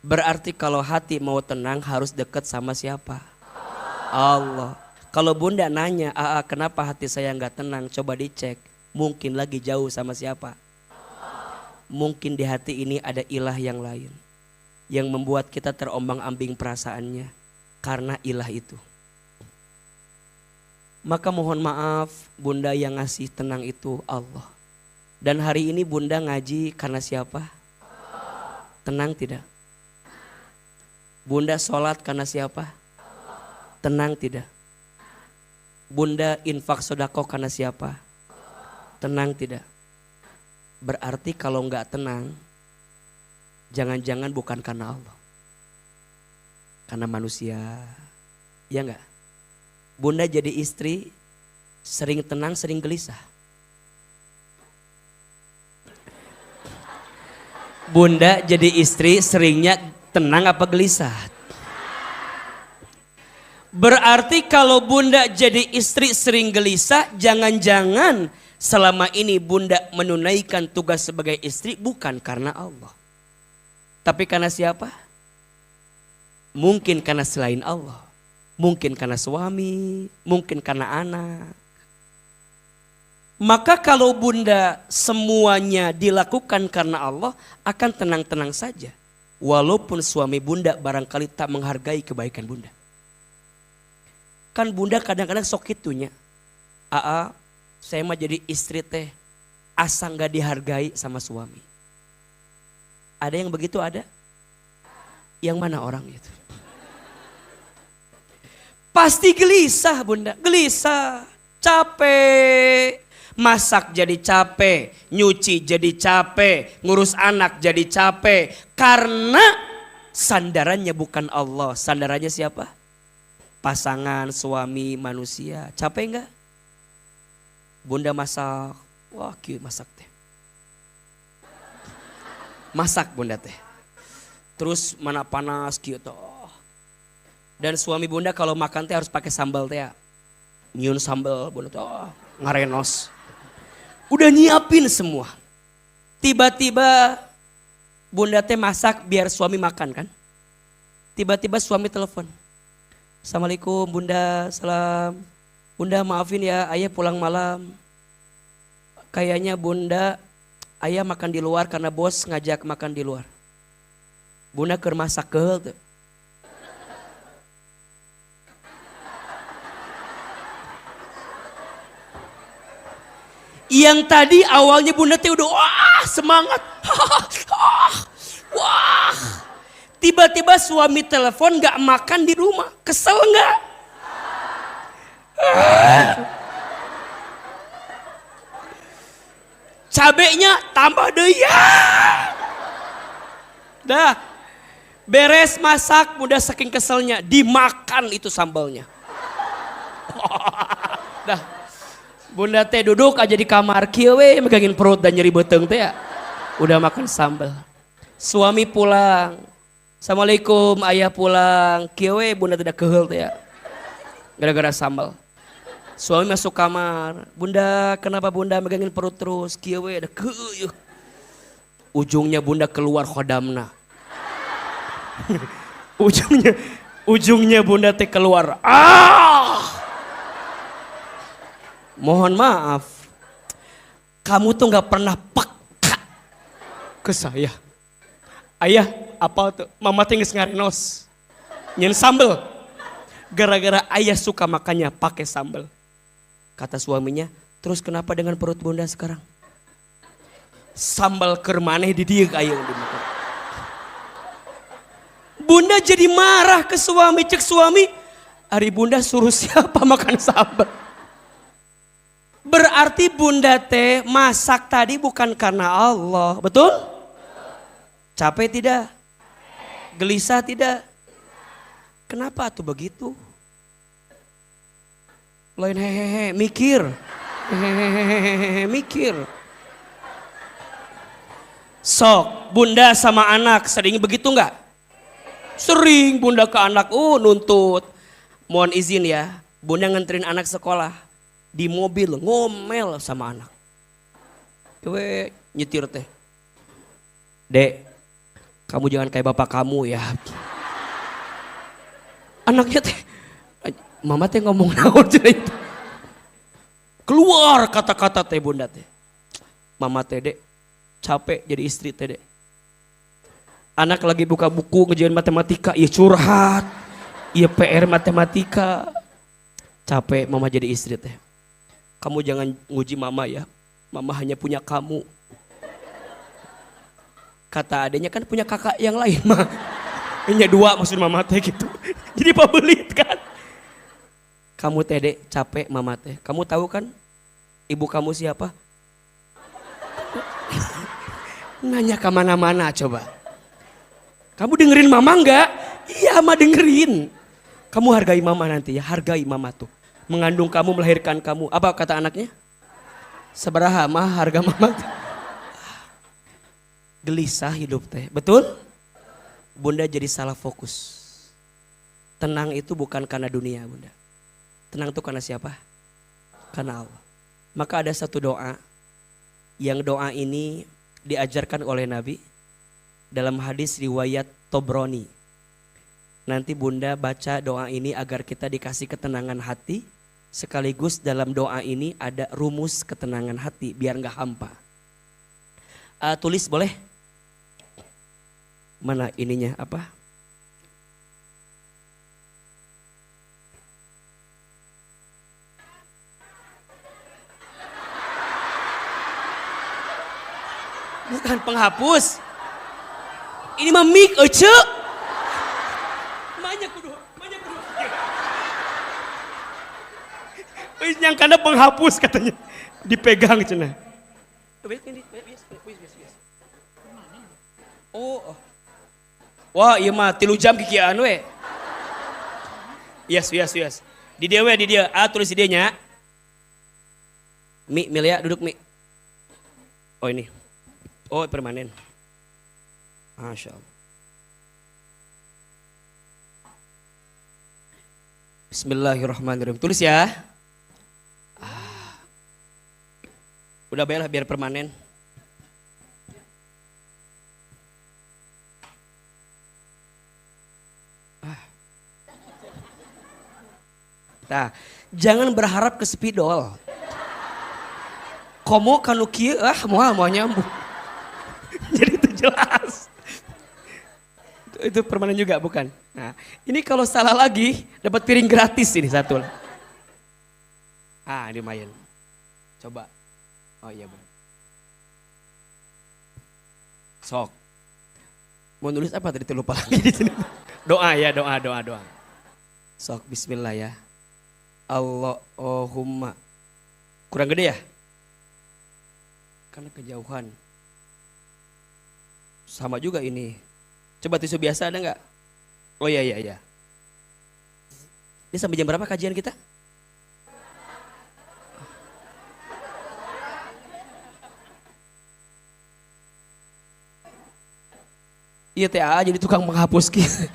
Berarti kalau hati mau tenang harus dekat sama siapa? Allah. Kalau Bunda nanya, kenapa hati saya nggak tenang? Coba dicek. Mungkin lagi jauh sama siapa? Mungkin di hati ini ada ilah yang lain. Yang membuat kita terombang-ambing perasaannya karena ilah itu. Maka mohon maaf, Bunda yang ngasih tenang itu Allah. Dan hari ini Bunda ngaji karena siapa? Tenang tidak? Bunda sholat karena siapa? Tenang tidak? Bunda infak sodako karena siapa? Tenang tidak? Berarti kalau nggak tenang, jangan-jangan bukan karena Allah, karena manusia, ya nggak? Bunda jadi istri sering tenang, sering gelisah. Bunda jadi istri seringnya tenang apa gelisah? Berarti kalau Bunda jadi istri sering gelisah, jangan-jangan selama ini Bunda menunaikan tugas sebagai istri bukan karena Allah. Tapi karena siapa? Mungkin karena selain Allah. Mungkin karena suami, mungkin karena anak. Maka kalau Bunda semuanya dilakukan karena Allah, akan tenang-tenang saja. Walaupun suami Bunda barangkali tak menghargai kebaikan Bunda. Kan Bunda kadang-kadang sok itunya. Saya mah jadi istri teh asa gak dihargai sama suami. Ada yang begitu ada? Yang mana orang itu? Pasti gelisah Bunda, gelisah, capek. Masak jadi capek, nyuci jadi capek, ngurus anak jadi capek. Karena sandarannya bukan Allah, sandarannya siapa? Pasangan, suami, manusia. Capek enggak? Bunda masak, wah cute masak teh. Masak Bunda teh. Terus mana panas cute toh. Dan suami Bunda kalau makan teh harus pakai sambal teh ya. Nyun sambal Bunda teh ngarenos. Udah nyiapin semua. Tiba-tiba Bunda teh masak biar suami makan kan. Tiba-tiba suami telepon. Assalamualaikum Bunda, salam. Bunda maafin ya, ayah pulang malam. Kayaknya Bunda, ayah makan di luar karena bos ngajak makan di luar. Bunda keur masak keul tuh. Yang tadi awalnya Bunda teh udah wah semangat. Wah. Tiba-tiba suami telepon gak makan di rumah. Kesel gak? Cabenya tambah deh ya. Dah. Beres masak, bunda saking keselnya dimakan itu sambalnya. Dah, bunda teh duduk aja di kamar kieu we megangin perut dan nyeri beteng teh ya. Udah makan sambal. Suami pulang. Assalamualaikum, ayah pulang. Kieu we bunda tidak keheul teh ya. Gara-gara sambal. Suami masuk kamar. Bunda, kenapa bunda megangin perut terus? Kieu we ada keuyeuh. Ujungnya bunda keluar khodamna. ujungnya bunda teh keluar. Mohon maaf. Kamu tuh nggak pernah peka ke saya. Ayah, apa tuh? Mama teh geus ngarinos. Nyen sambel. Gara-gara ayah suka makannya pakai sambel. Kata suaminya, terus kenapa dengan perut bunda sekarang? Sambal keur maneh di dieu aya dimakan. Bunda jadi marah ke suami, cek suami, ari bunda suruh siapa makan sambal? Berarti bunda teh masak tadi bukan karena Allah, betul? Capek tidak? Gelisah tidak? Kenapa tuh begitu? Lain hehehe, mikir. Hehehe, mikir. Sok, bunda sama anak sering begitu enggak? Sering bunda ke anak, nuntut. Mohon izin ya, bunda nganterin anak sekolah. Di mobil ngomel sama anak. Kewe nyetir teh. Dek, kamu jangan kayak bapak kamu ya. Anaknya teh, mama teh ngomong naon itu. Keluar kata-kata teh bunda teh. Mama teh dek, capek jadi istri teh dek. Anak lagi buka buku ngejain matematika, iya curhat, iya PR matematika. Capek mama jadi istri teh. Kamu jangan nguji mama ya, mama hanya punya kamu. Kata adanya kan punya kakak yang lain mah. Hanya 2 maksud mama teh gitu. Jadi pabelit kan. Kamu teh dek capek mama teh. Kamu tahu kan ibu kamu siapa? Nanya kemana-mana coba. Kamu dengerin mama enggak? Iya mama dengerin. Kamu hargai mama nanti ya, hargai mama tuh. Mengandung kamu, melahirkan kamu. Apa kata anaknya? Sabaraha mah harga mama tuh. Gelisah hidup teh, betul? Bunda jadi salah fokus. Tenang itu bukan karena dunia bunda. Tenang itu karena siapa? Karena Allah. Maka ada satu doa. Yang doa ini diajarkan oleh Nabi. Dalam hadis riwayat Tobroni. Nanti bunda baca doa ini agar kita dikasih ketenangan hati. Sekaligus dalam doa ini ada rumus ketenangan hati biar gak hampa. Tulis boleh? Mana ininya apa? Bukan penghapus. Ini mah mik ece. Banyak kudu. Yang karena penghapus katanya. Dipegang cenah. Oh. Wah, iya mah 3 jam kikian we. Yes. Di dia we, di dia. Tulis di dia nya. Mi, Milia duduk Mi. Oh ini. Oh permanen. Masya Allah. Bismillahirrahmanirrahim. Tulis ya. Udah bayar biar permanen. Nah, jangan berharap ke spidol. Komo kanu kieu moal nyambung. Jadi itu jelas. Itu permanen juga bukan? Nah, ini kalau salah lagi dapat piring gratis ini satu. Ini lumayan. Coba. Oh iya benar. Sok. Mau nulis apa tadi lupa lagi di sini. Doa ya, doa. Sok bismillah ya. Allahumma. Kurang gede ya? Karena kejauhan. Sama juga ini. Coba tisu biasa ada nggak? Oh iya iya iya. Ini sampai jam berapa kajian kita? Iya TA jadi tukang menghapus gitu.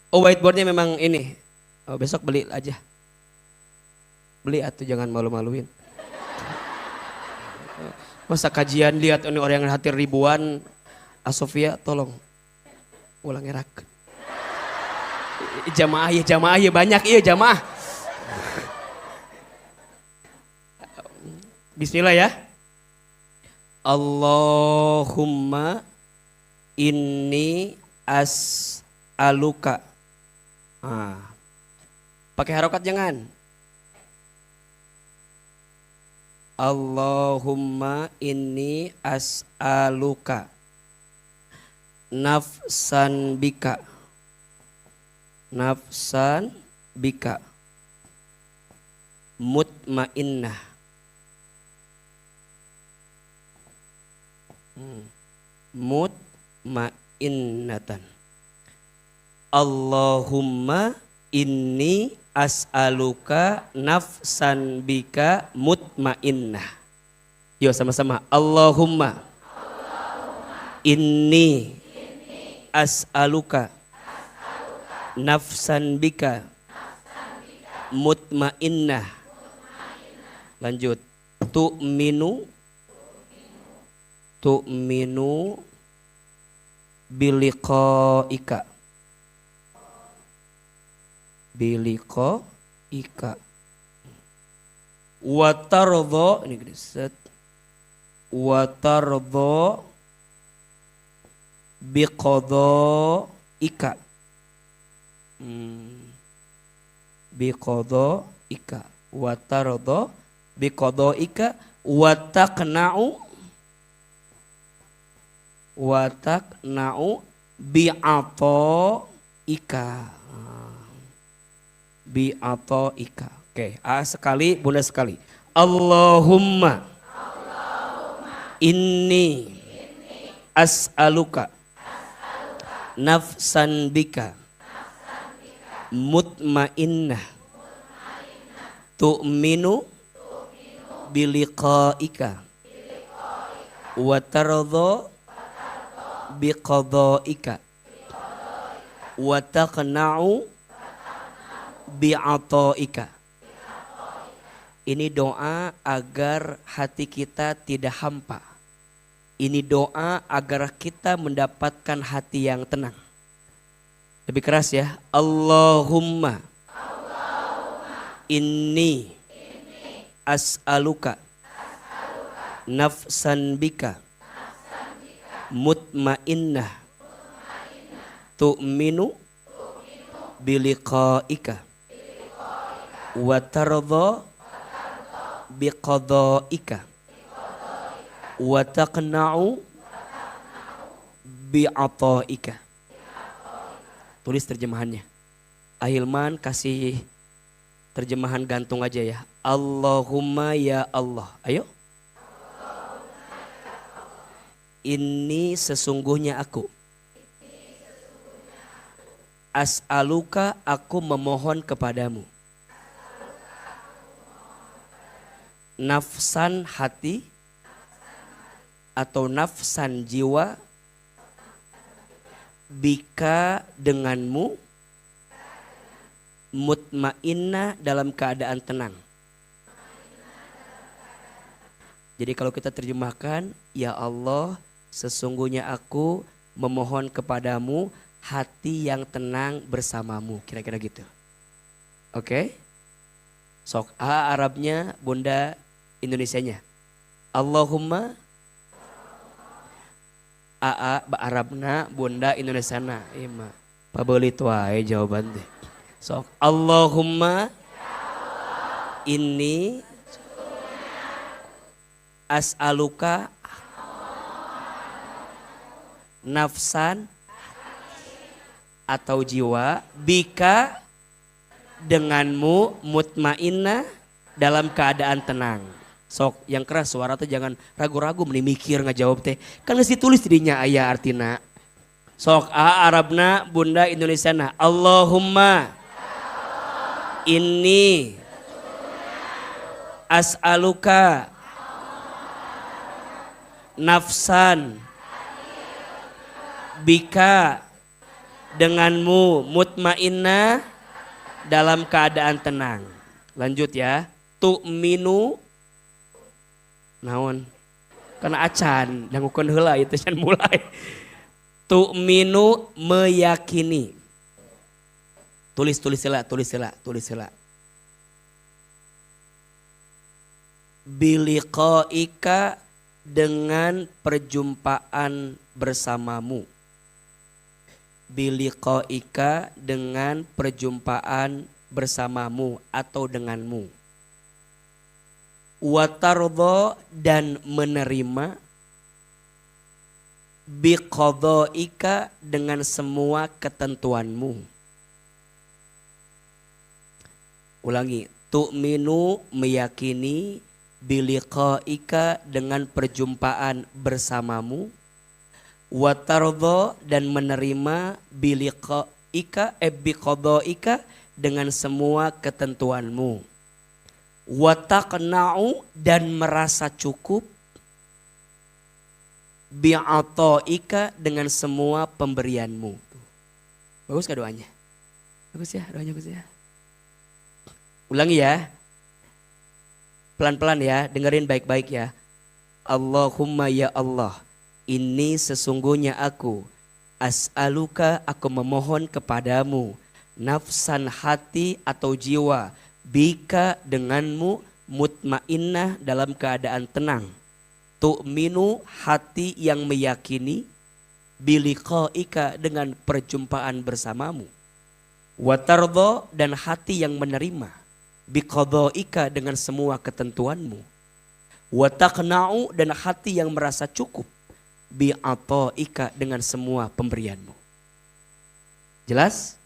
Oh whiteboardnya memang ini. Oh, besok beli aja. Beli atau jangan malu-maluin. Masa kajian lihat ini orang yang hadir ribuan. Asofia tolong ulangi rak. Jamaah ya banyak iya jamaah. Bismillah ya. Allahumma inni as'aluka. Pakai harokat jangan. Allahumma inni as'aluka nafsan bika mutmainnah mutmainnatan. Allahumma inni as'aluka nafsan bika mutmainnah. Yo sama-sama. Allahumma inni as'aluka nafsan bika mutmainnah. Lanjut. Tu'minu biliqaika watardha ini set watardha biqadhaika biqadhaika watardha biqadhaika wataqna'u bi'ataika. Oke, A sekali, Bunda sekali. Allahumma inni as'aluka nafsan bika mutmainnah tu'minu biliqaika wa tardha biqadhaika wa taqna'u bi'ataika. Ini doa agar hati kita tidak hampa. Ini doa agar kita mendapatkan hati yang tenang. Lebih keras ya. Allahumma inni as'aluka nafsan bika mutmainnah tu'minu biliqaika wa tardha biqadhaika wa taqna'u bi'ataika. Tulis terjemahannya. Ahilman kasih terjemahan gantung aja ya. Allahumma ya Allah. Ayo. Ini sesungguhnya aku. As'aluka aku memohon kepadamu. Nafsan hati atau nafsan jiwa bika denganmu mutmainnah dalam keadaan tenang. Jadi kalau kita terjemahkan, ya Allah sesungguhnya aku memohon kepadamu hati yang tenang bersamamu. Kira-kira gitu. Oke? Sok A Arabnya, Bunda Indonesianya. Allahumma A Arabna, Bunda Indonesiana. Ima. Pabelit wae jawaban deh. Sok Allahumma inni as'aluka nafsan atau jiwa bika denganmu mutmainnah dalam keadaan tenang. Sok yang keras suara teh jangan ragu-ragu meni mikir ngajawab teh. Kan geus ditulis didinya aya artina. Sok Arabna Bunda Indonesiana. Allahumma inni as'aluka nafsan bika denganmu mutmainnah dalam keadaan tenang. Lanjut ya. Tu'minu naon? Karena acan dangukeun heula ieu teh mulai. Tu'minu meyakini. Tulis heula. Biliqaika dengan perjumpaan bersamamu. Biliqaika dengan perjumpaan bersamamu atau denganmu. Watardha dan menerima. Biqadhaika dengan semua ketentuanmu. Ulangi. Tu'minu meyakini. Biliqaika dengan perjumpaan bersamamu. Watardha dan menerima. Biliqaika biqadhaika dengan semua ketentuanmu. Wataqna'u dan merasa cukup. Bi'ataika dengan semua pemberianmu. Bagus gak doanya? Bagus ya, doanya bagus ya. Ulangi ya. Pelan-pelan ya, dengerin baik-baik ya. Allahumma ya Allah, ini sesungguhnya aku as'aluka, aku memohon kepadamu, nafsan hati atau jiwa, bika denganmu, mutmainnah dalam keadaan tenang. Tu'minu hati yang meyakini, biliqaika dengan perjumpaan bersamamu. Watardha dan hati yang menerima, biqadhaika dengan semua ketentuanmu. Wataqna'u dan hati yang merasa cukup, bi'ataika dengan semua pemberianmu. Jelas?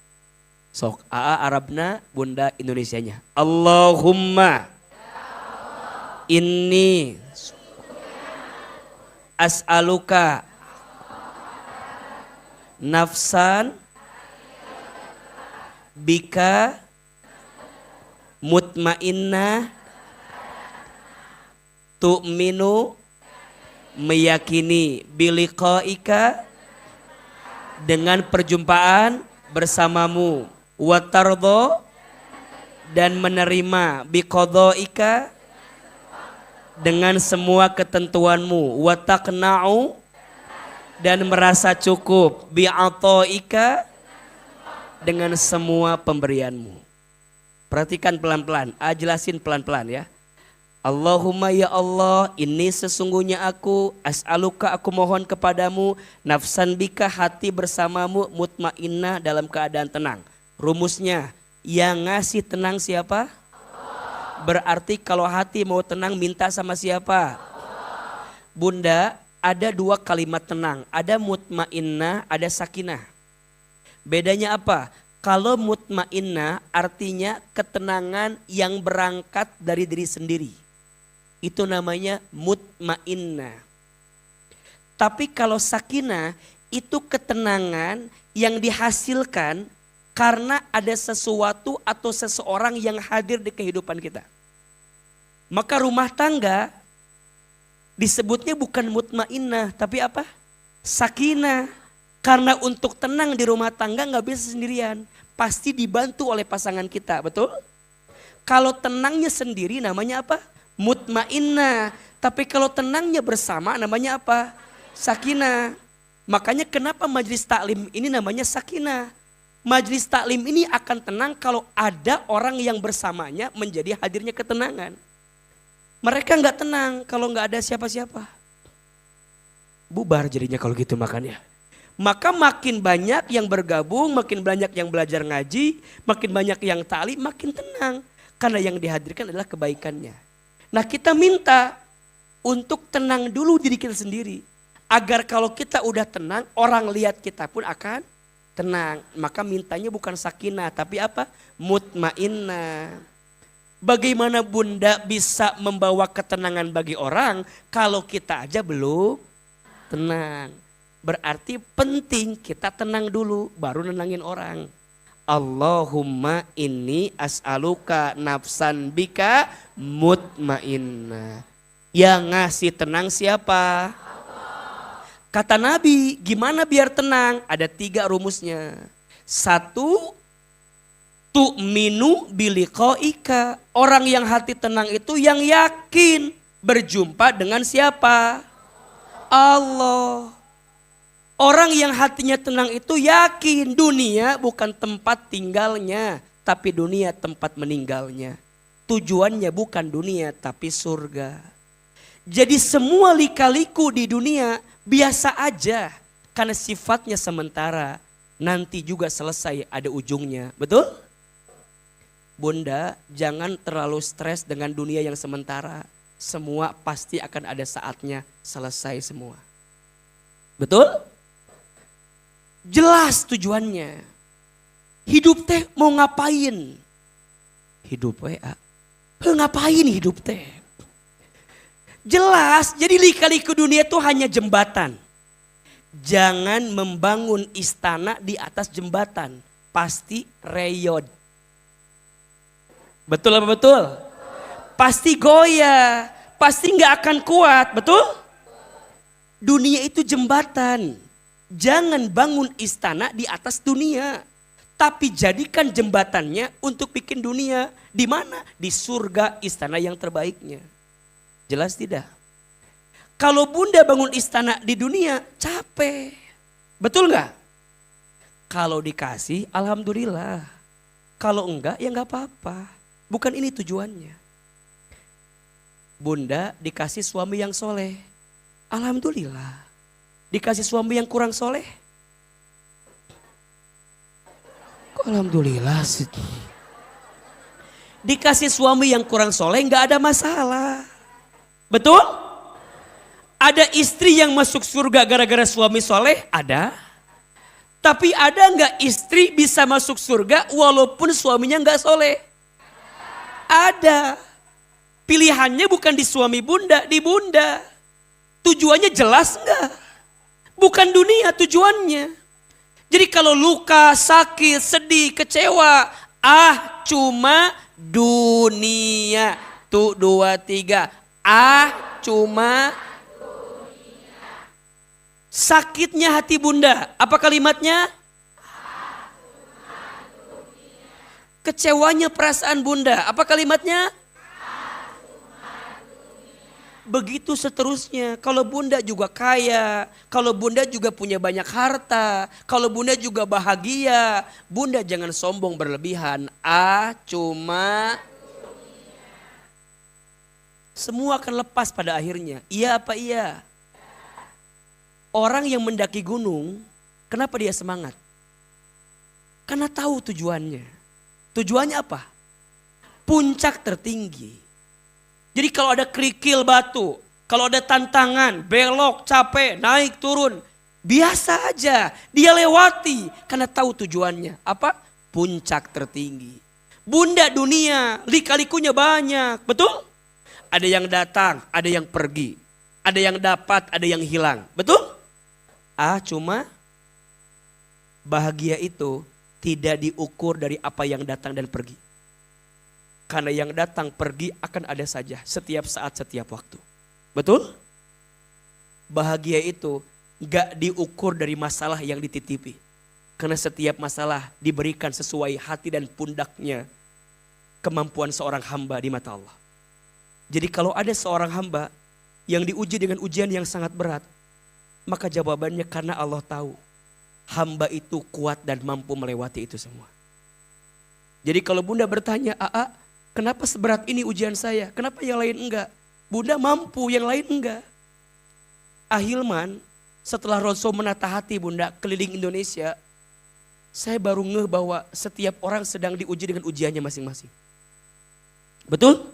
Sok Arabna Bunda Indonesianya. Allahumma inni as'aluka nafsan bika mutmainnah tu'minu meyakini biliqaika dengan perjumpaan bersamamu. Watardha dan menerima biqadhaika dengan semua ketentuanmu. Wataqna'u dan merasa cukup bi'ataika dengan semua pemberianmu. Perhatikan pelan-pelan, jelasin pelan-pelan ya. Allahumma ya Allah, ini sesungguhnya aku as'aluka, aku mohon kepadamu, nafsan bika hati bersamamu, mutmainnah dalam keadaan tenang. Rumusnya, yang ngasih tenang siapa? Allah. Berarti kalau hati mau tenang minta sama siapa? Allah. Bunda, ada dua kalimat tenang, ada mutmainnah, ada sakinah. Bedanya apa? Kalau mutmainnah artinya ketenangan yang berangkat dari diri sendiri. Itu namanya mutmainnah. Tapi kalau sakinah itu ketenangan yang dihasilkan karena ada sesuatu atau seseorang yang hadir di kehidupan kita. Maka rumah tangga disebutnya bukan mutmainnah, tapi apa? Sakinah. Karena untuk tenang di rumah tangga gak bisa sendirian. Pasti dibantu oleh pasangan kita, betul? Kalau tenangnya sendiri namanya apa? Mutmainnah. Tapi kalau tenangnya bersama namanya apa? Sakinah. Makanya kenapa majelis taklim ini namanya sakinah. Majelis taklim ini akan tenang kalau ada orang yang bersamanya menjadi hadirnya ketenangan. Mereka gak tenang kalau gak ada siapa-siapa. Bubar jadinya kalau gitu makannya. Maka makin banyak yang bergabung, makin banyak yang belajar ngaji, makin banyak yang taklim, makin tenang. Karena yang dihadirkan adalah kebaikannya. Nah kita minta untuk tenang dulu diri kita sendiri. Agar kalau kita udah tenang, orang lihat kita pun akan tenang. Maka mintanya bukan sakinah, tapi apa? Mutmainnah. Bagaimana bunda bisa membawa ketenangan bagi orang kalau kita aja belum tenang? Berarti penting kita tenang dulu baru nenangin orang. Allahumma inni as'aluka nafsan bika mutmainnah. Yang ngasih tenang siapa? Kata Nabi, gimana biar tenang? Ada 3 rumusnya. 1, tu'minu biliqaika. Orang yang hati tenang itu yang yakin berjumpa dengan siapa? Allah. Orang yang hatinya tenang itu yakin dunia bukan tempat tinggalnya, tapi dunia tempat meninggalnya. Tujuannya bukan dunia tapi surga. Jadi semua lika-liku di dunia biasa aja karena sifatnya sementara. Nanti juga selesai ada ujungnya. Betul? Bunda, jangan terlalu stres dengan dunia yang sementara. Semua pasti akan ada saatnya selesai semua. Betul? Jelas tujuannya. Hidup teh mau ngapain? Hidup WA. Ngapain hidup teh? Jelas, jadi lika-liku dunia itu hanya jembatan. Jangan membangun istana di atas jembatan. Pasti reyot. Betul apa betul? Pasti goyah. Pasti gak akan kuat, betul? Dunia itu jembatan. Jangan bangun istana di atas dunia. Tapi jadikan jembatannya untuk bikin dunia. Di mana? Di surga istana yang terbaiknya. Jelas tidak? Kalau bunda bangun istana di dunia capek. Betul gak? Kalau dikasih alhamdulillah. Kalau enggak ya enggak apa-apa. Bukan ini tujuannya. Bunda dikasih suami yang soleh. Alhamdulillah. Dikasih suami yang kurang soleh. Kok alhamdulillah sih. Dikasih suami yang kurang soleh nggak ada masalah. Betul? Ada istri yang masuk surga gara-gara suami soleh? Ada. Tapi ada nggak istri bisa masuk surga walaupun suaminya nggak soleh? Ada. Pilihannya bukan di suami bunda, di bunda. Tujuannya jelas nggak? Bukan dunia tujuannya. Jadi kalau luka, sakit, sedih, kecewa, cuma dunia. Tuh 2, 3. Cuma dunia. Sakitnya hati bunda. Apa kalimatnya? Kecewanya perasaan bunda. Apa kalimatnya? Begitu seterusnya. Kalau bunda juga kaya, kalau bunda juga punya banyak harta, kalau bunda juga bahagia, bunda jangan sombong berlebihan. Cuma semua akan lepas pada akhirnya. Iya apa iya? Orang yang mendaki gunung, kenapa dia semangat? Karena tahu tujuannya. Tujuannya apa? Puncak tertinggi. Jadi kalau ada kerikil batu, kalau ada tantangan, belok, capek, naik, turun. Biasa aja, dia lewati karena tahu tujuannya. Apa? Puncak tertinggi. Bunda dunia, lika-likunya banyak, betul? Ada yang datang, ada yang pergi. Ada yang dapat, ada yang hilang, betul? Cuma bahagia itu tidak diukur dari apa yang datang dan pergi. Karena yang datang pergi akan ada saja setiap saat, setiap waktu. Betul? Bahagia itu gak diukur dari masalah yang dititipi. Karena setiap masalah diberikan sesuai hati dan pundaknya kemampuan seorang hamba di mata Allah. Jadi kalau ada seorang hamba yang diuji dengan ujian yang sangat berat, maka jawabannya karena Allah tahu hamba itu kuat dan mampu melewati itu semua. Jadi kalau bunda bertanya, kenapa seberat ini ujian saya? Kenapa yang lain enggak? Bunda mampu, yang lain enggak. Ahilman, setelah Rasul menata hati bunda keliling Indonesia, saya baru ngeh bahwa setiap orang sedang diuji dengan ujiannya masing-masing. Betul?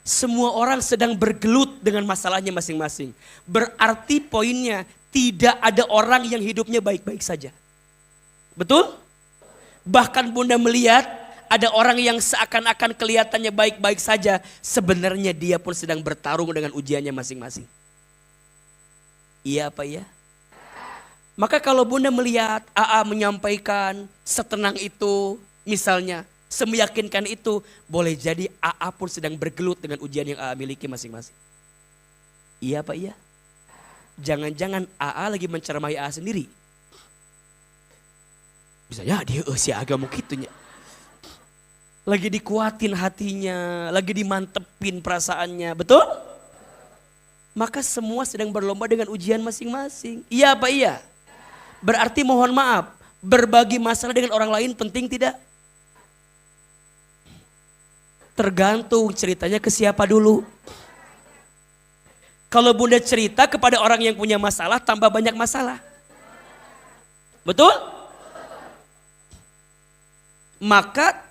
Semua orang sedang bergelut dengan masalahnya masing-masing. Berarti poinnya tidak ada orang yang hidupnya baik-baik saja. Betul? Bahkan bunda melihat Ada orang yang seakan-akan kelihatannya baik-baik saja, sebenarnya dia pun sedang bertarung dengan ujiannya masing-masing. Iya apa iya? Maka kalau Bunda melihat AA menyampaikan setenang itu, misalnya semeyakinkan itu, boleh jadi AA pun sedang bergelut dengan ujian yang AA miliki masing-masing. Iya apa iya? Jangan-jangan AA lagi mencermai AA sendiri. Bisa jadi si agama gitunya. Lagi dikuatin hatinya, lagi dimantepin perasaannya, betul? Maka semua sedang berlomba dengan ujian masing-masing. Iya apa iya? Berarti mohon maaf, berbagi masalah dengan orang lain penting tidak? Tergantung ceritanya ke siapa dulu. Kalau Bunda cerita kepada orang yang punya masalah, tambah banyak masalah. Betul? Maka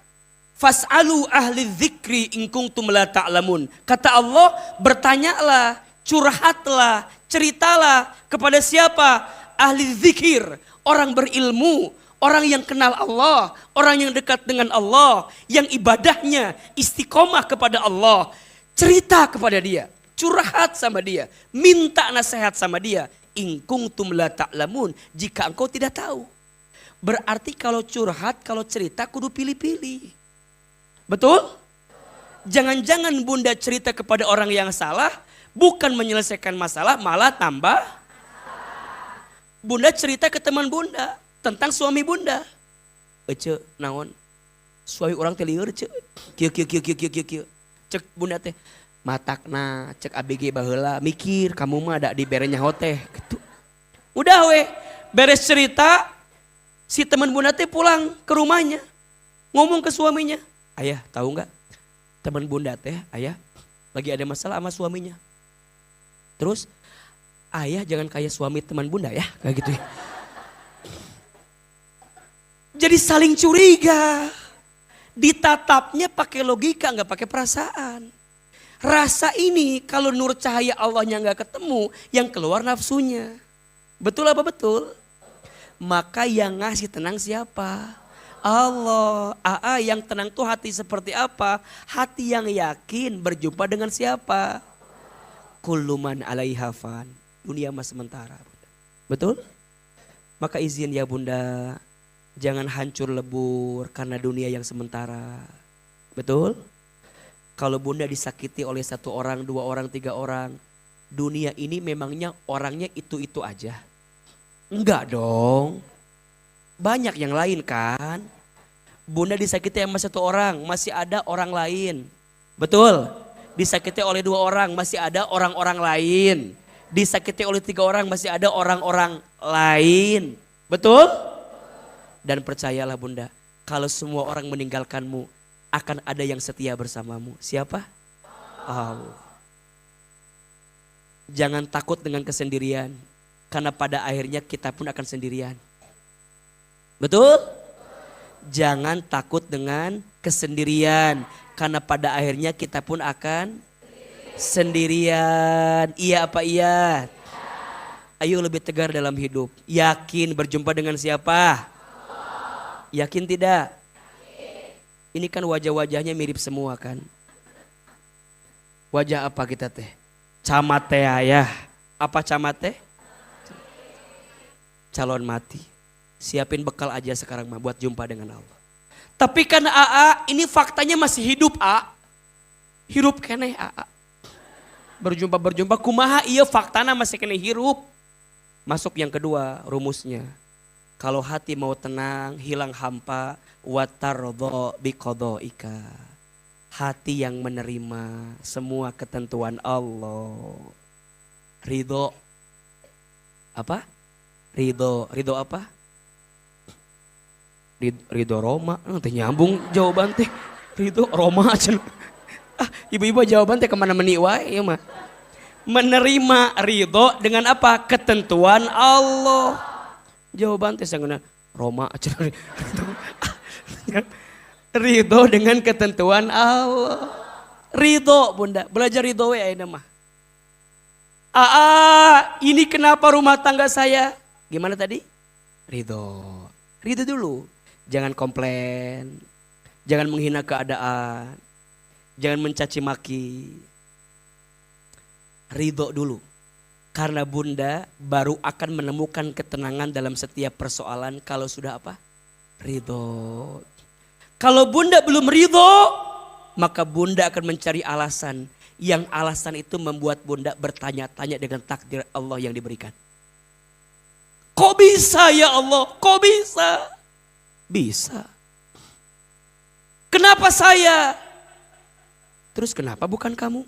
fas'alu ahli dzikri in kuntum la ta'lamun. Kata Allah, bertanyalah, curhatlah, ceritalah kepada siapa? Ahli dzikir, orang berilmu, orang yang kenal Allah, orang yang dekat dengan Allah, yang ibadahnya istiqomah kepada Allah. Cerita kepada dia, curhat sama dia, minta nasihat sama dia. In kuntum la ta'lamun, jika engkau tidak tahu. Berarti kalau curhat, kalau cerita kudu pilih-pilih. Betul? Jangan-jangan Bunda cerita kepada orang yang salah, bukan menyelesaikan masalah, malah tambah. Bunda cerita ke teman Bunda tentang suami Bunda. Ece naon? Suami orang teh lieur ce. Kieu. Cek Bunda teh, matakna cek ABG baheula, mikir kamu mah ada di berenya hoteh gitu. Udah weh, beres cerita, si teman Bunda teh pulang ke rumahnya. Ngomong ke suaminya, ayah tahu nggak, teman Bunda teh ayah lagi ada masalah sama suaminya. Terus ayah jangan kayak suami teman Bunda ya, kayak gitu ya. Jadi saling curiga. Ditatapnya pakai logika, nggak pakai perasaan. Rasa ini kalau nur cahaya Allahnya nggak ketemu, yang keluar nafsunya. Betul apa betul? Maka yang ngasih tenang siapa? Allah. Yang tenang tuh hati seperti apa? Hati yang yakin berjumpa dengan siapa? Kullu man 'alaiha fan. Dunia mah sementara. Betul? Maka izin ya Bunda, jangan hancur lebur karena dunia yang sementara. Betul? Kalau Bunda disakiti oleh 1 orang, 2 orang, 3 orang, dunia ini memangnya orangnya itu-itu aja? Enggak dong. Banyak yang lain kan. Bunda disakiti sama 1 orang, masih ada orang lain. Betul? Disakiti oleh 2 orang, masih ada orang-orang lain. Disakiti oleh 3 orang, masih ada orang-orang lain. Betul? Dan percayalah Bunda, kalau semua orang meninggalkanmu, akan ada yang setia bersamamu. Siapa? Allah. Jangan takut dengan kesendirian, karena pada akhirnya kita pun akan sendirian. Betul? Jangan takut dengan kesendirian, karena pada akhirnya kita pun akan sendirian. Iya apa iya? Ayo lebih tegar dalam hidup. Yakin berjumpa dengan siapa? Yakin tidak? Ini kan wajah-wajahnya mirip semua kan? Wajah apa kita teh? Camat teh ya. Apa camat teh? Calon mati. Siapin bekal aja sekarang mah buat jumpa dengan Allah. Tapi kan ini faktanya masih hidup Hirup keneh Berjumpa kumaha iya faktana masih keneh hirup. Masuk yang kedua rumusnya. Kalau hati mau tenang, hilang hampa, watardo biqadaika. Hati yang menerima semua ketentuan Allah. Ridho. Apa? Ridho apa? Ridho Roma. Nanti nyambung jawaban teh. Ridho Roma aja. Ibu-ibu jawaban teh kemana meni wae ya mah. Menerima ridho dengan apa? Ketentuan Allah. Jawaban teh sangguna Roma aja. Ridho dengan ketentuan Allah. Ridho Bunda, belajar ridho we ayeuna mah. Ini kenapa rumah tangga saya? Gimana tadi? Ridho. Ridho dulu. Jangan komplain. Jangan menghina keadaan. Jangan mencaci maki. Ridho dulu. Karena bunda baru akan menemukan ketenangan dalam setiap persoalan kalau sudah apa? Ridho. Kalau bunda belum ridho, maka bunda akan mencari alasan. Yang alasan itu membuat bunda bertanya-tanya dengan takdir Allah yang diberikan. Kok bisa ya Allah? Kok bisa? Bisa. Kenapa saya? Terus kenapa bukan kamu?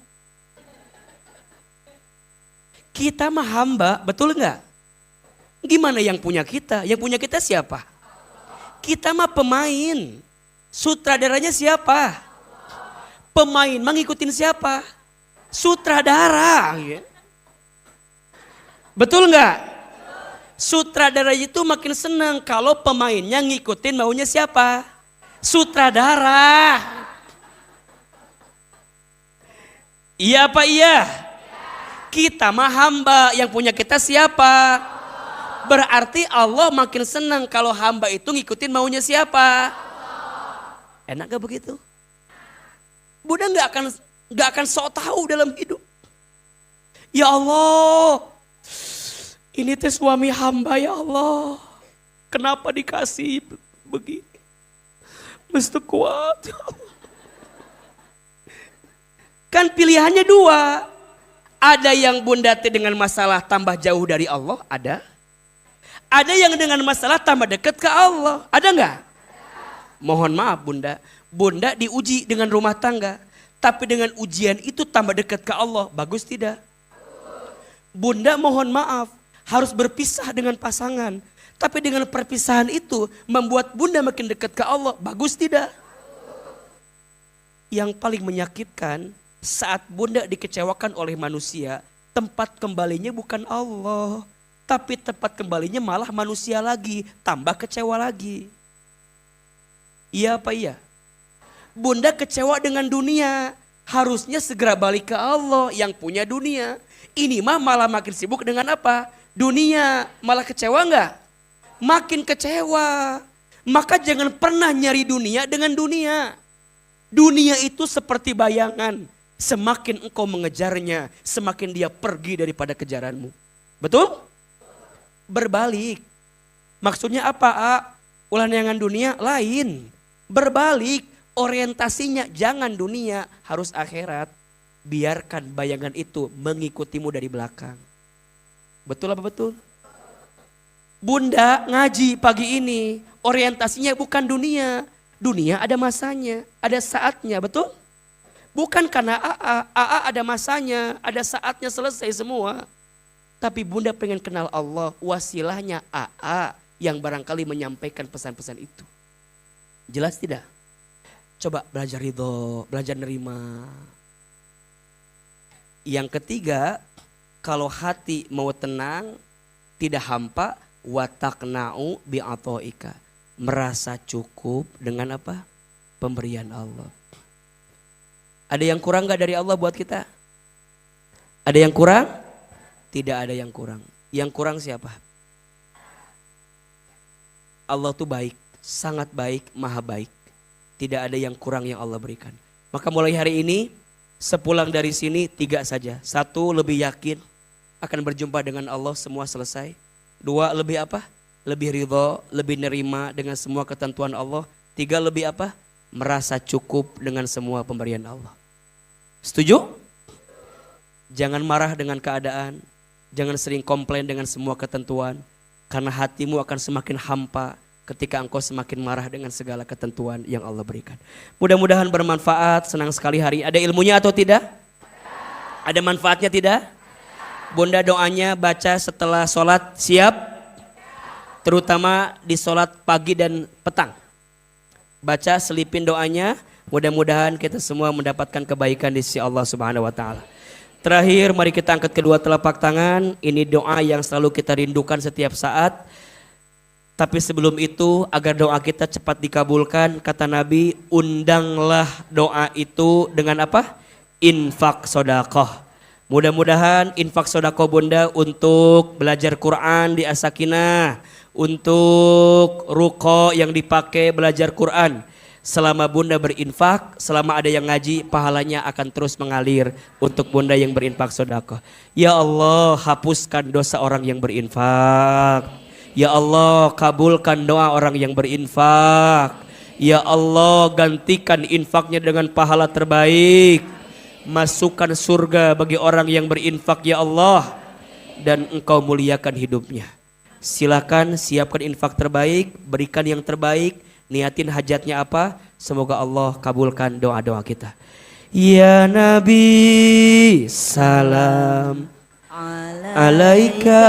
Kita mah hamba, betul enggak? Gimana yang punya kita? Yang punya kita siapa? Kita mah pemain. Sutradaranya siapa? Pemain mah ngikutin siapa? Sutradara. Betul enggak? Sutradara itu makin senang kalau pemainnya ngikutin maunya siapa? Sutradara. Iya apa iya? Kita mah hamba, yang punya kita siapa? Berarti Allah makin senang kalau hamba itu ngikutin maunya siapa? Enak gak begitu? Bunda gak akan sok tahu dalam hidup. Ya Allah, ini teh suami hamba ya Allah. Kenapa dikasih begini? Mesti kuat ya Allah. Kan pilihannya dua. Ada yang bunda teh dengan masalah tambah jauh dari Allah, ada. Ada yang dengan masalah tambah dekat ke Allah, ada enggak? Mohon maaf bunda, bunda diuji dengan rumah tangga. Tapi dengan ujian itu tambah dekat ke Allah, bagus tidak? Bunda mohon maaf, harus berpisah dengan pasangan. Tapi dengan perpisahan itu membuat bunda makin dekat ke Allah, bagus tidak? Yang paling menyakitkan, saat bunda dikecewakan oleh manusia, tempat kembalinya bukan Allah. Tapi tempat kembalinya malah manusia lagi, tambah kecewa lagi. Iya apa iya? Bunda kecewa dengan dunia, harusnya segera balik ke Allah yang punya dunia. Ini mah malah makin sibuk dengan apa? Dunia, malah kecewa enggak? Makin kecewa. Maka jangan pernah nyari dunia dengan dunia. Dunia itu seperti bayangan. Semakin engkau mengejarnya, semakin dia pergi daripada kejaranmu. Betul? Berbalik. Maksudnya apa? Ulah neangan dunia lain. Berbalik, orientasinya jangan dunia, harus akhirat. Biarkan bayangan itu mengikutimu dari belakang. Betul apa betul? Bunda ngaji pagi ini, orientasinya bukan dunia. Dunia ada masanya, ada saatnya, betul? Bukan karena AA ada masanya, ada saatnya selesai semua. Tapi bunda pengen kenal Allah, wasilahnya AA yang barangkali menyampaikan pesan-pesan itu. Jelas tidak? Coba belajar ridho, belajar nerima. Yang ketiga, kalau hati mau tenang, tidak hampa, watakna'u bi'atoika. Merasa cukup dengan apa? Pemberian Allah. Ada yang kurang gak dari Allah buat kita? Ada yang kurang? Tidak ada yang kurang. Yang kurang siapa? Allah tuh baik, sangat baik, maha baik. Tidak ada yang kurang yang Allah berikan. Maka mulai hari ini, sepulang dari sini 3 saja. 1, lebih yakin akan berjumpa dengan Allah, semua selesai. 2, lebih apa? Lebih ridho, lebih nerima dengan semua ketentuan Allah. 3, lebih apa? Merasa cukup dengan semua pemberian Allah. Setuju? Jangan marah dengan keadaan. Jangan sering komplain dengan semua ketentuan. Karena hatimu akan semakin hampa ketika engkau semakin marah dengan segala ketentuan yang Allah berikan. Mudah-mudahan bermanfaat. Senang sekali hari. Ada ilmunya atau tidak? Ada manfaatnya tidak? Bunda doanya baca setelah sholat siap? Terutama di sholat pagi dan petang. Baca selipin doanya. Mudah-mudahan kita semua mendapatkan kebaikan di sisi Allah Subhanahu wa taala. Terakhir mari kita angkat kedua telapak tangan. Ini doa yang selalu kita rindukan setiap saat. Tapi sebelum itu agar doa kita cepat dikabulkan, kata Nabi, undanglah doa itu dengan apa? Infak sedekah. Mudah-mudahan infak sedekah bunda untuk belajar Quran di As-Sakinah, untuk ruko yang dipakai belajar Quran. Selama bunda berinfak, selama ada yang ngaji, pahalanya akan terus mengalir untuk bunda yang berinfak sedekah. Ya Allah, hapuskan dosa orang yang berinfak. Ya Allah, kabulkan doa orang yang berinfak. Ya Allah, gantikan infaknya dengan pahala terbaik. Masukkan surga bagi orang yang berinfak ya Allah. Dan engkau muliakan hidupnya. Silakan siapkan infak terbaik, berikan yang terbaik. Niatin hajatnya apa? Semoga Allah kabulkan doa-doa kita. Ya Nabi, salam alaika.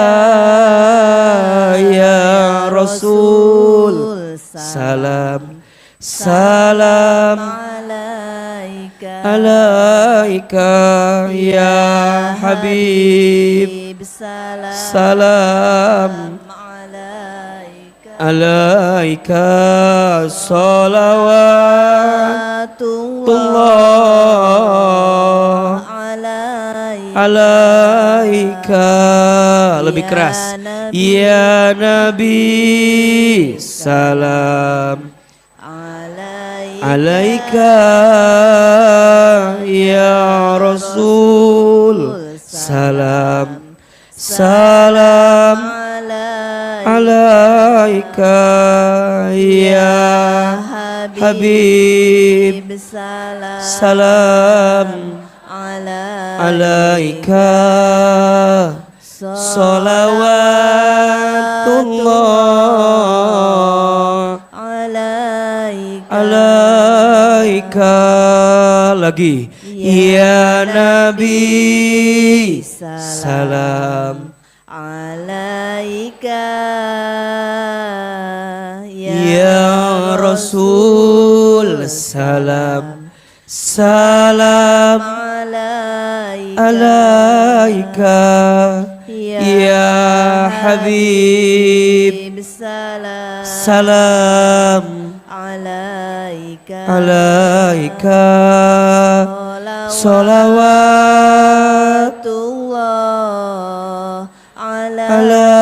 Ya Rasul, salam. Salam alaika. Ya Habib, salam alaika. Salawatullah alaika. Lebih keras. Ya Nabi, salam alaika. Ya Rasul, salam. Salam alaika. Ya Habib, salam alaika. Salawatullah alaika. Lagi. Ya Nabi, salam alaika. Ya Rasul, salam. Salam alaika. Ya Habib, salam alaika. Salawatullah alaika.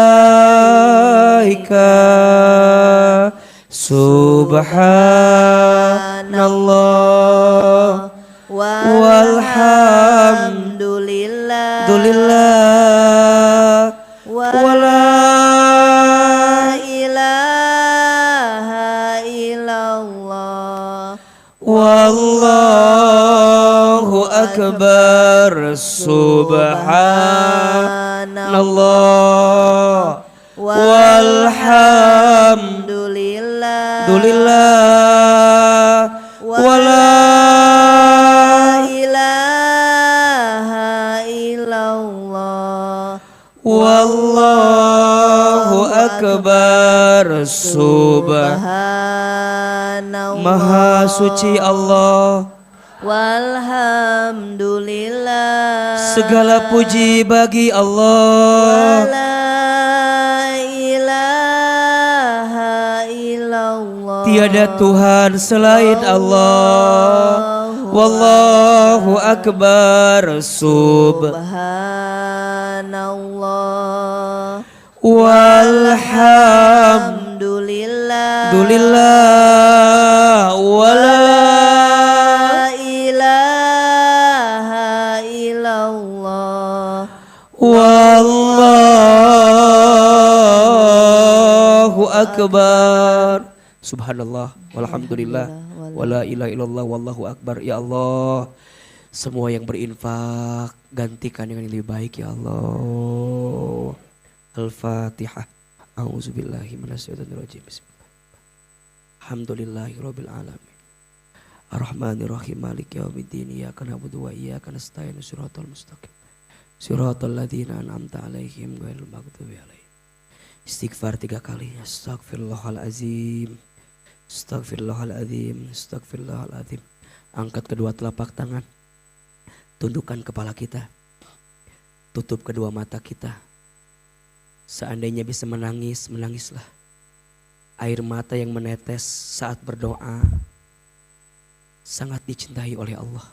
Subhanallah walhamdulillah wala ilaha illallah wallahu akbar. Subhanallah walhamdulillah wala ilaha illallah wallahu akbar. Subhanallah, Maha suci Allah, walhamdulillah, segala puji bagi Allah. La ilaha illallah, tiada Tuhan selain Allah. Wallahu akbar. Subhanallah walhamdulillah wala ilaha illallah wallahu akbar. Subhanallah walhamdulillah wala ilaha illallah wallahu akbar. Ya Allah, semua yang berinfak gantikan dengan yang lebih baik ya Allah. Al-Fatihah. A'udzubillahi minasyaitonirrajim. Alhamdulillahirabbil alamin. Ar-Rahmanir-Rahim. Maliki yaumiddin. Iyyaka na'budu wa iyyaka nasta'in. Shiratal mustaqim. Shiratal ladzina an'amta 'alaihim ghairil maghdubi 'alaihim. Istighfar 3 kali. Astaghfirullahalazim. Astaghfirullahalazim. Astaghfirullahalazim. Angkat kedua telapak tangan. Tundukkan kepala kita. Tutup kedua mata kita. Seandainya bisa menangis, menangislah. Air mata yang menetes saat berdoa sangat dicintai oleh Allah.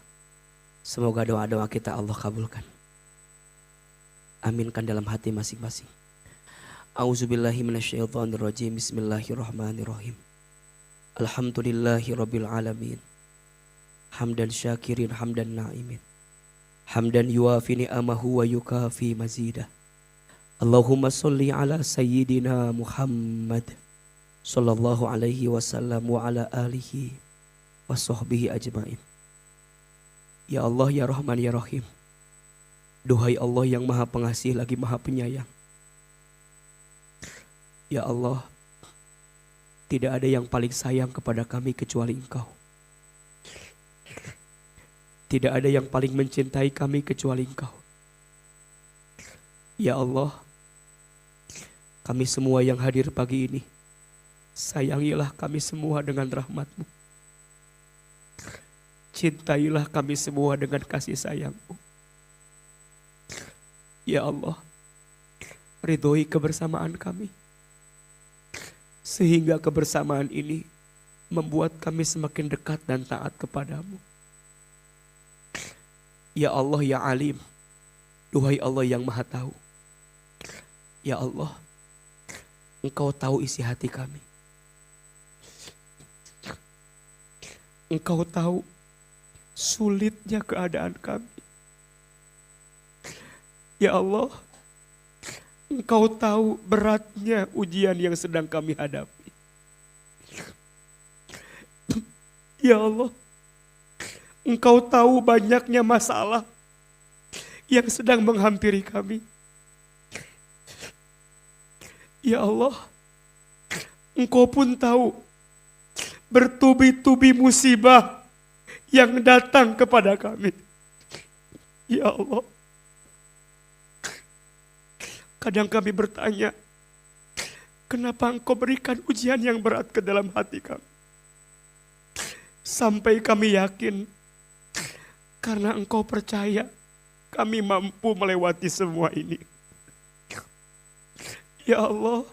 Semoga doa-doa kita Allah kabulkan. Aminkan dalam hati masing-masing. A'udzubillahi minasyaitonirrajim. Bismillahirrahmanirrahim. Alhamdulillahi rabbil alamin. Hamdan syakirin hamdan na'imin. Hamdan yuafi ni'amahu wa yukafi mazidah. Allahumma salli ala sayyidina Muhammad sallallahu alaihi wasallam wa ala alihi wa sahbihi ajma'in. Ya Allah, ya Rahman, ya Rahim. Duhai Allah yang maha pengasih lagi maha penyayang. Ya Allah, tidak ada yang paling sayang kepada kami kecuali Engkau. Tidak ada yang paling mencintai kami kecuali Engkau. Ya Allah, kami semua yang hadir pagi ini, sayangilah kami semua dengan rahmat-Mu. Cintailah kami semua dengan kasih sayang-Mu. Ya Allah, ridhoi kebersamaan kami. Sehingga kebersamaan ini membuat kami semakin dekat dan taat kepadamu. Ya Allah, ya Alim, duhai Allah yang maha tahu. Ya Allah, Engkau tahu isi hati kami. Engkau tahu sulitnya keadaan kami. Ya Allah, Engkau tahu beratnya ujian yang sedang kami hadapi. Ya Allah, Engkau tahu banyaknya masalah yang sedang menghampiri kami. Ya Allah, Engkau pun tahu bertubi-tubi musibah yang datang kepada kami. Ya Allah, kadang kami bertanya, kenapa Engkau berikan ujian yang berat ke dalam hati kami? Sampai kami yakin, karena Engkau percaya kami mampu melewati semua ini. Ya Allah,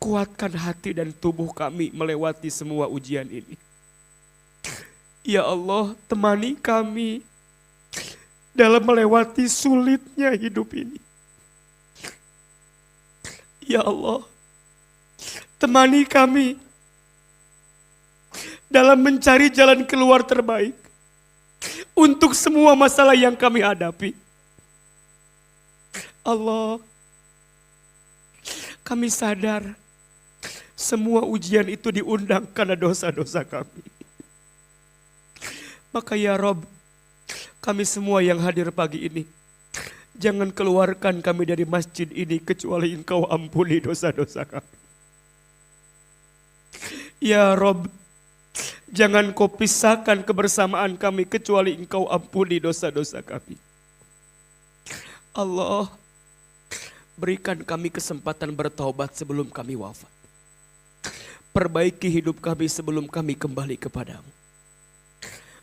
kuatkan hati dan tubuh kami melewati semua ujian ini. Ya Allah, temani kami dalam melewati sulitnya hidup ini. Ya Allah, temani kami dalam mencari jalan keluar terbaik untuk semua masalah yang kami hadapi. Allah, kami sadar semua ujian itu diundang karena dosa-dosa kami. Maka ya Rob, kami semua yang hadir pagi ini, jangan keluarkan kami dari masjid ini kecuali Engkau ampuni dosa-dosa kami. Ya Rob, jangan Kau pisahkan kebersamaan kami kecuali Engkau ampuni dosa-dosa kami. Allah, berikan kami kesempatan bertaubat sebelum kami wafat. Perbaiki hidup kami sebelum kami kembali kepadamu.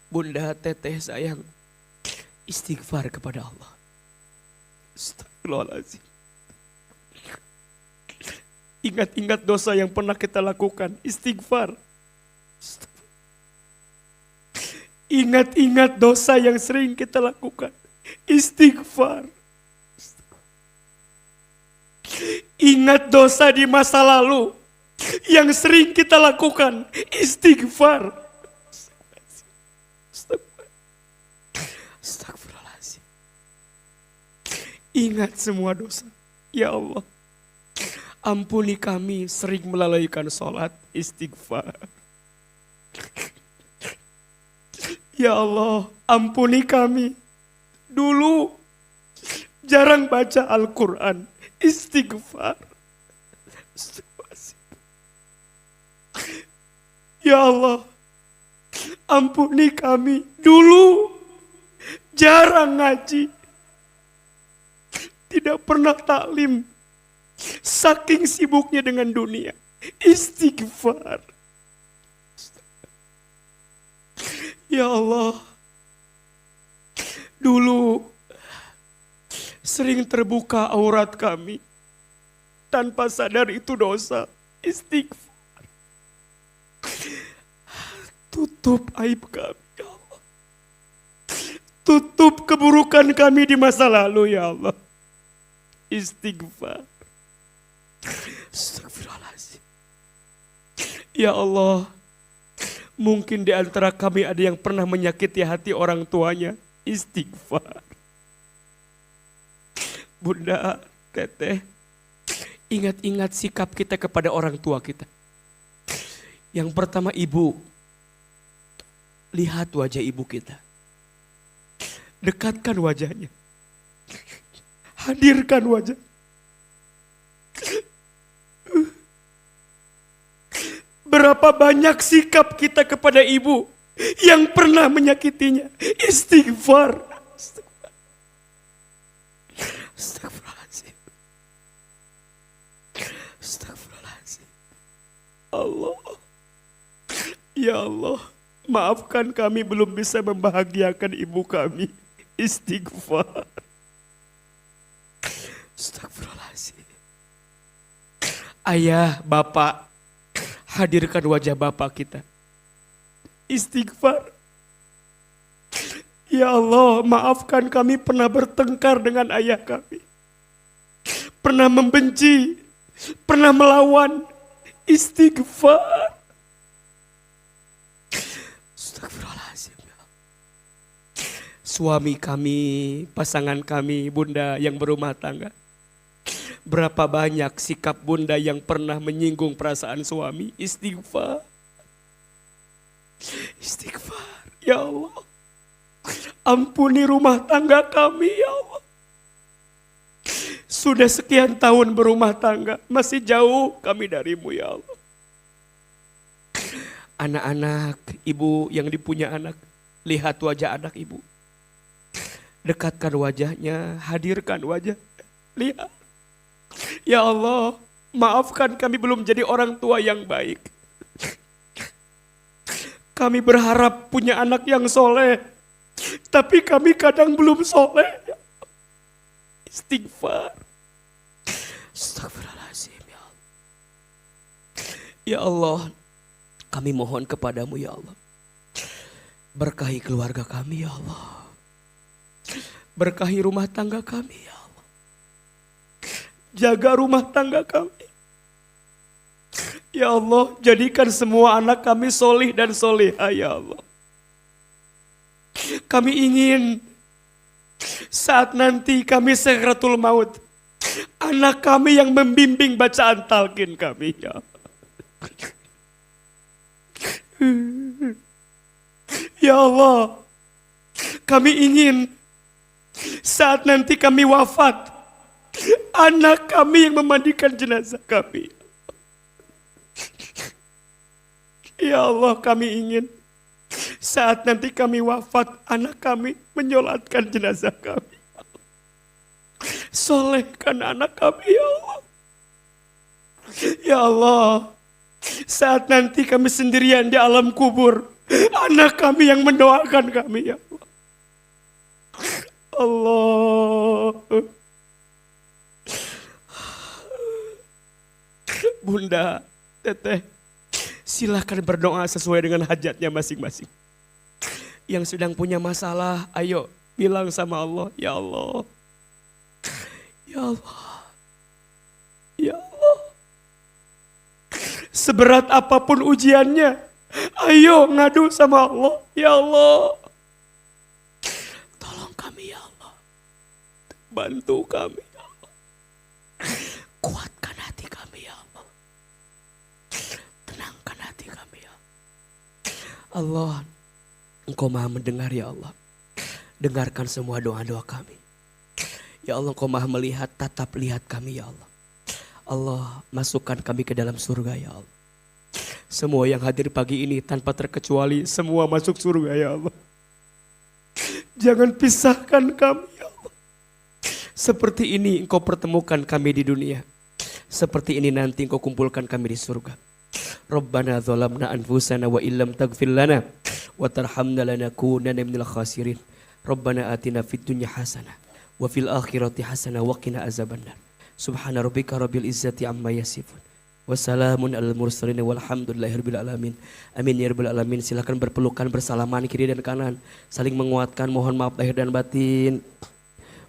Bunda, teteh sayang, istighfar kepada Allah. Astagfirullahaladzim. Ingat-ingat dosa yang pernah kita lakukan, istighfar. Ingat-ingat dosa yang sering kita lakukan, istighfar. Ingat dosa di masa lalu yang sering kita lakukan, istighfar. Astagfirullahaladzim. Ingat semua dosa. Ya Allah, ampuni kami sering melalaikan sholat, istighfar. Ya Allah, ampuni kami dulu jarang baca Al-Quran, istighfar. Ya Allah, ampuni kami dulu jarang ngaji, tidak pernah taklim, saking sibuknya dengan dunia, istighfar. Ya Allah, dulu sering terbuka aurat kami, tanpa sadar itu dosa, istighfar. Tutup aib kami, ya Allah. Tutup keburukan kami di masa lalu, ya Allah. Istighfar. Astagfirullahaladzim. Ya Allah, mungkin di antara kami ada yang pernah menyakiti hati orang tuanya. Istighfar. Bunda, teteh, ingat-ingat sikap kita kepada orang tua kita. Yang pertama, ibu. Lihat wajah ibu kita. Dekatkan wajahnya. Hadirkan wajah. Berapa banyak sikap kita kepada ibu yang pernah menyakitinya. Istighfar. Astagfirullahaladzim. Astagfirullahaladzim. Allah. Ya Allah, maafkan kami belum bisa membahagiakan ibu kami. Istighfar. Astagfirullahaladzim. Ayah, bapak, hadirkan wajah bapak kita. Istighfar. Ya Allah, maafkan kami pernah bertengkar dengan ayah kami. Pernah membenci, pernah melawan. Istighfar. Astagfirullahaladzim. Suami kami, pasangan kami, bunda yang berumah tangga. Berapa banyak sikap bunda yang pernah menyinggung perasaan suami. Istighfar. Istighfar. Ya Allah, ampuni rumah tangga kami ya Allah. Sudah sekian tahun berumah tangga, masih jauh kami darimu ya Allah. Anak-anak, ibu yang dipunya anak, lihat wajah anak ibu. Dekatkan wajahnya, hadirkan wajah. Lihat. Ya Allah, maafkan kami belum jadi orang tua yang baik. Kami berharap punya anak yang soleh, tapi kami kadang belum soleh. Istighfar. Astagfirullahaladzim ya Allah. Ya Allah, kami mohon kepadamu ya Allah. Berkahi keluarga kami ya Allah. Berkahi rumah tangga kami ya Allah. Jaga rumah tangga kami. Ya Allah, jadikan semua anak kami solih dan solihah ya Allah. Kami ingin saat nanti kami sakratul maut, anak kami yang membimbing bacaan talqin kami ya Allah. Ya Allah, kami ingin saat nanti kami wafat, anak kami yang memandikan jenazah kami. Ya Allah, kami ingin saat nanti kami wafat, anak kami menyolatkan jenazah kami. Solehkan anak kami ya Allah. Ya Allah, saat nanti kami sendirian di alam kubur, anak kami yang mendoakan kami ya Allah. Allah. Bunda, teteh, silahkan berdoa sesuai dengan hajatnya masing-masing. Yang sedang punya masalah, ayo bilang sama Allah, ya Allah. Ya Allah. Ya Allah. Seberat apapun ujiannya, ayo ngadu sama Allah, ya Allah. Tolong kami ya Allah. Bantu kami ya Allah. Kuatkan hati kami ya Allah. Tenangkan hati kami ya Allah. Engkau maha mendengar ya Allah. Dengarkan semua doa-doa kami. Ya Allah, Engkau maha melihat, tatap lihat kami ya Allah. Allah, masukkan kami ke dalam surga ya Allah. Semua yang hadir pagi ini tanpa terkecuali semua masuk surga ya Allah. Jangan pisahkan kami ya Allah. Seperti ini Engkau pertemukan kami di dunia. Seperti ini nanti Engkau kumpulkan kami di surga. Rabbana zalamna anfusana wa illam taghfir lana wa tarhamna lanakunanna minal khasirin. Rabbana atina fid dunya hasanah wa fil akhirati hasanah wa qina azabannar. Subhana rabbika rabbil izzati amma yasifun. Wassalamun alal mursalin walhamdulillahirabbil alamin. Amin ya rabbal alamin. Silakan berpelukan, bersalaman kiri dan kanan, saling menguatkan. Mohon maaf lahir dan batin.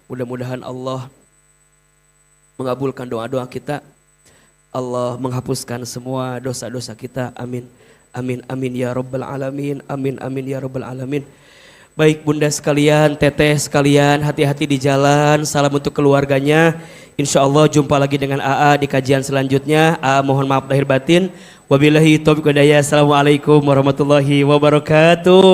Mudah-mudahan Allah mengabulkan doa-doa kita. Allah menghapuskan semua dosa-dosa kita. Amin. Amin amin ya rabbal alamin. Amin amin ya rabbal alamin. Baik bunda sekalian, teteh sekalian, hati-hati di jalan. Salam untuk keluarganya. Insya Allah jumpa lagi dengan AA di kajian selanjutnya. AA mohon maaf lahir batin. Wabillahi taufiq wal hidayah. Assalamualaikum warahmatullahi wabarakatuh.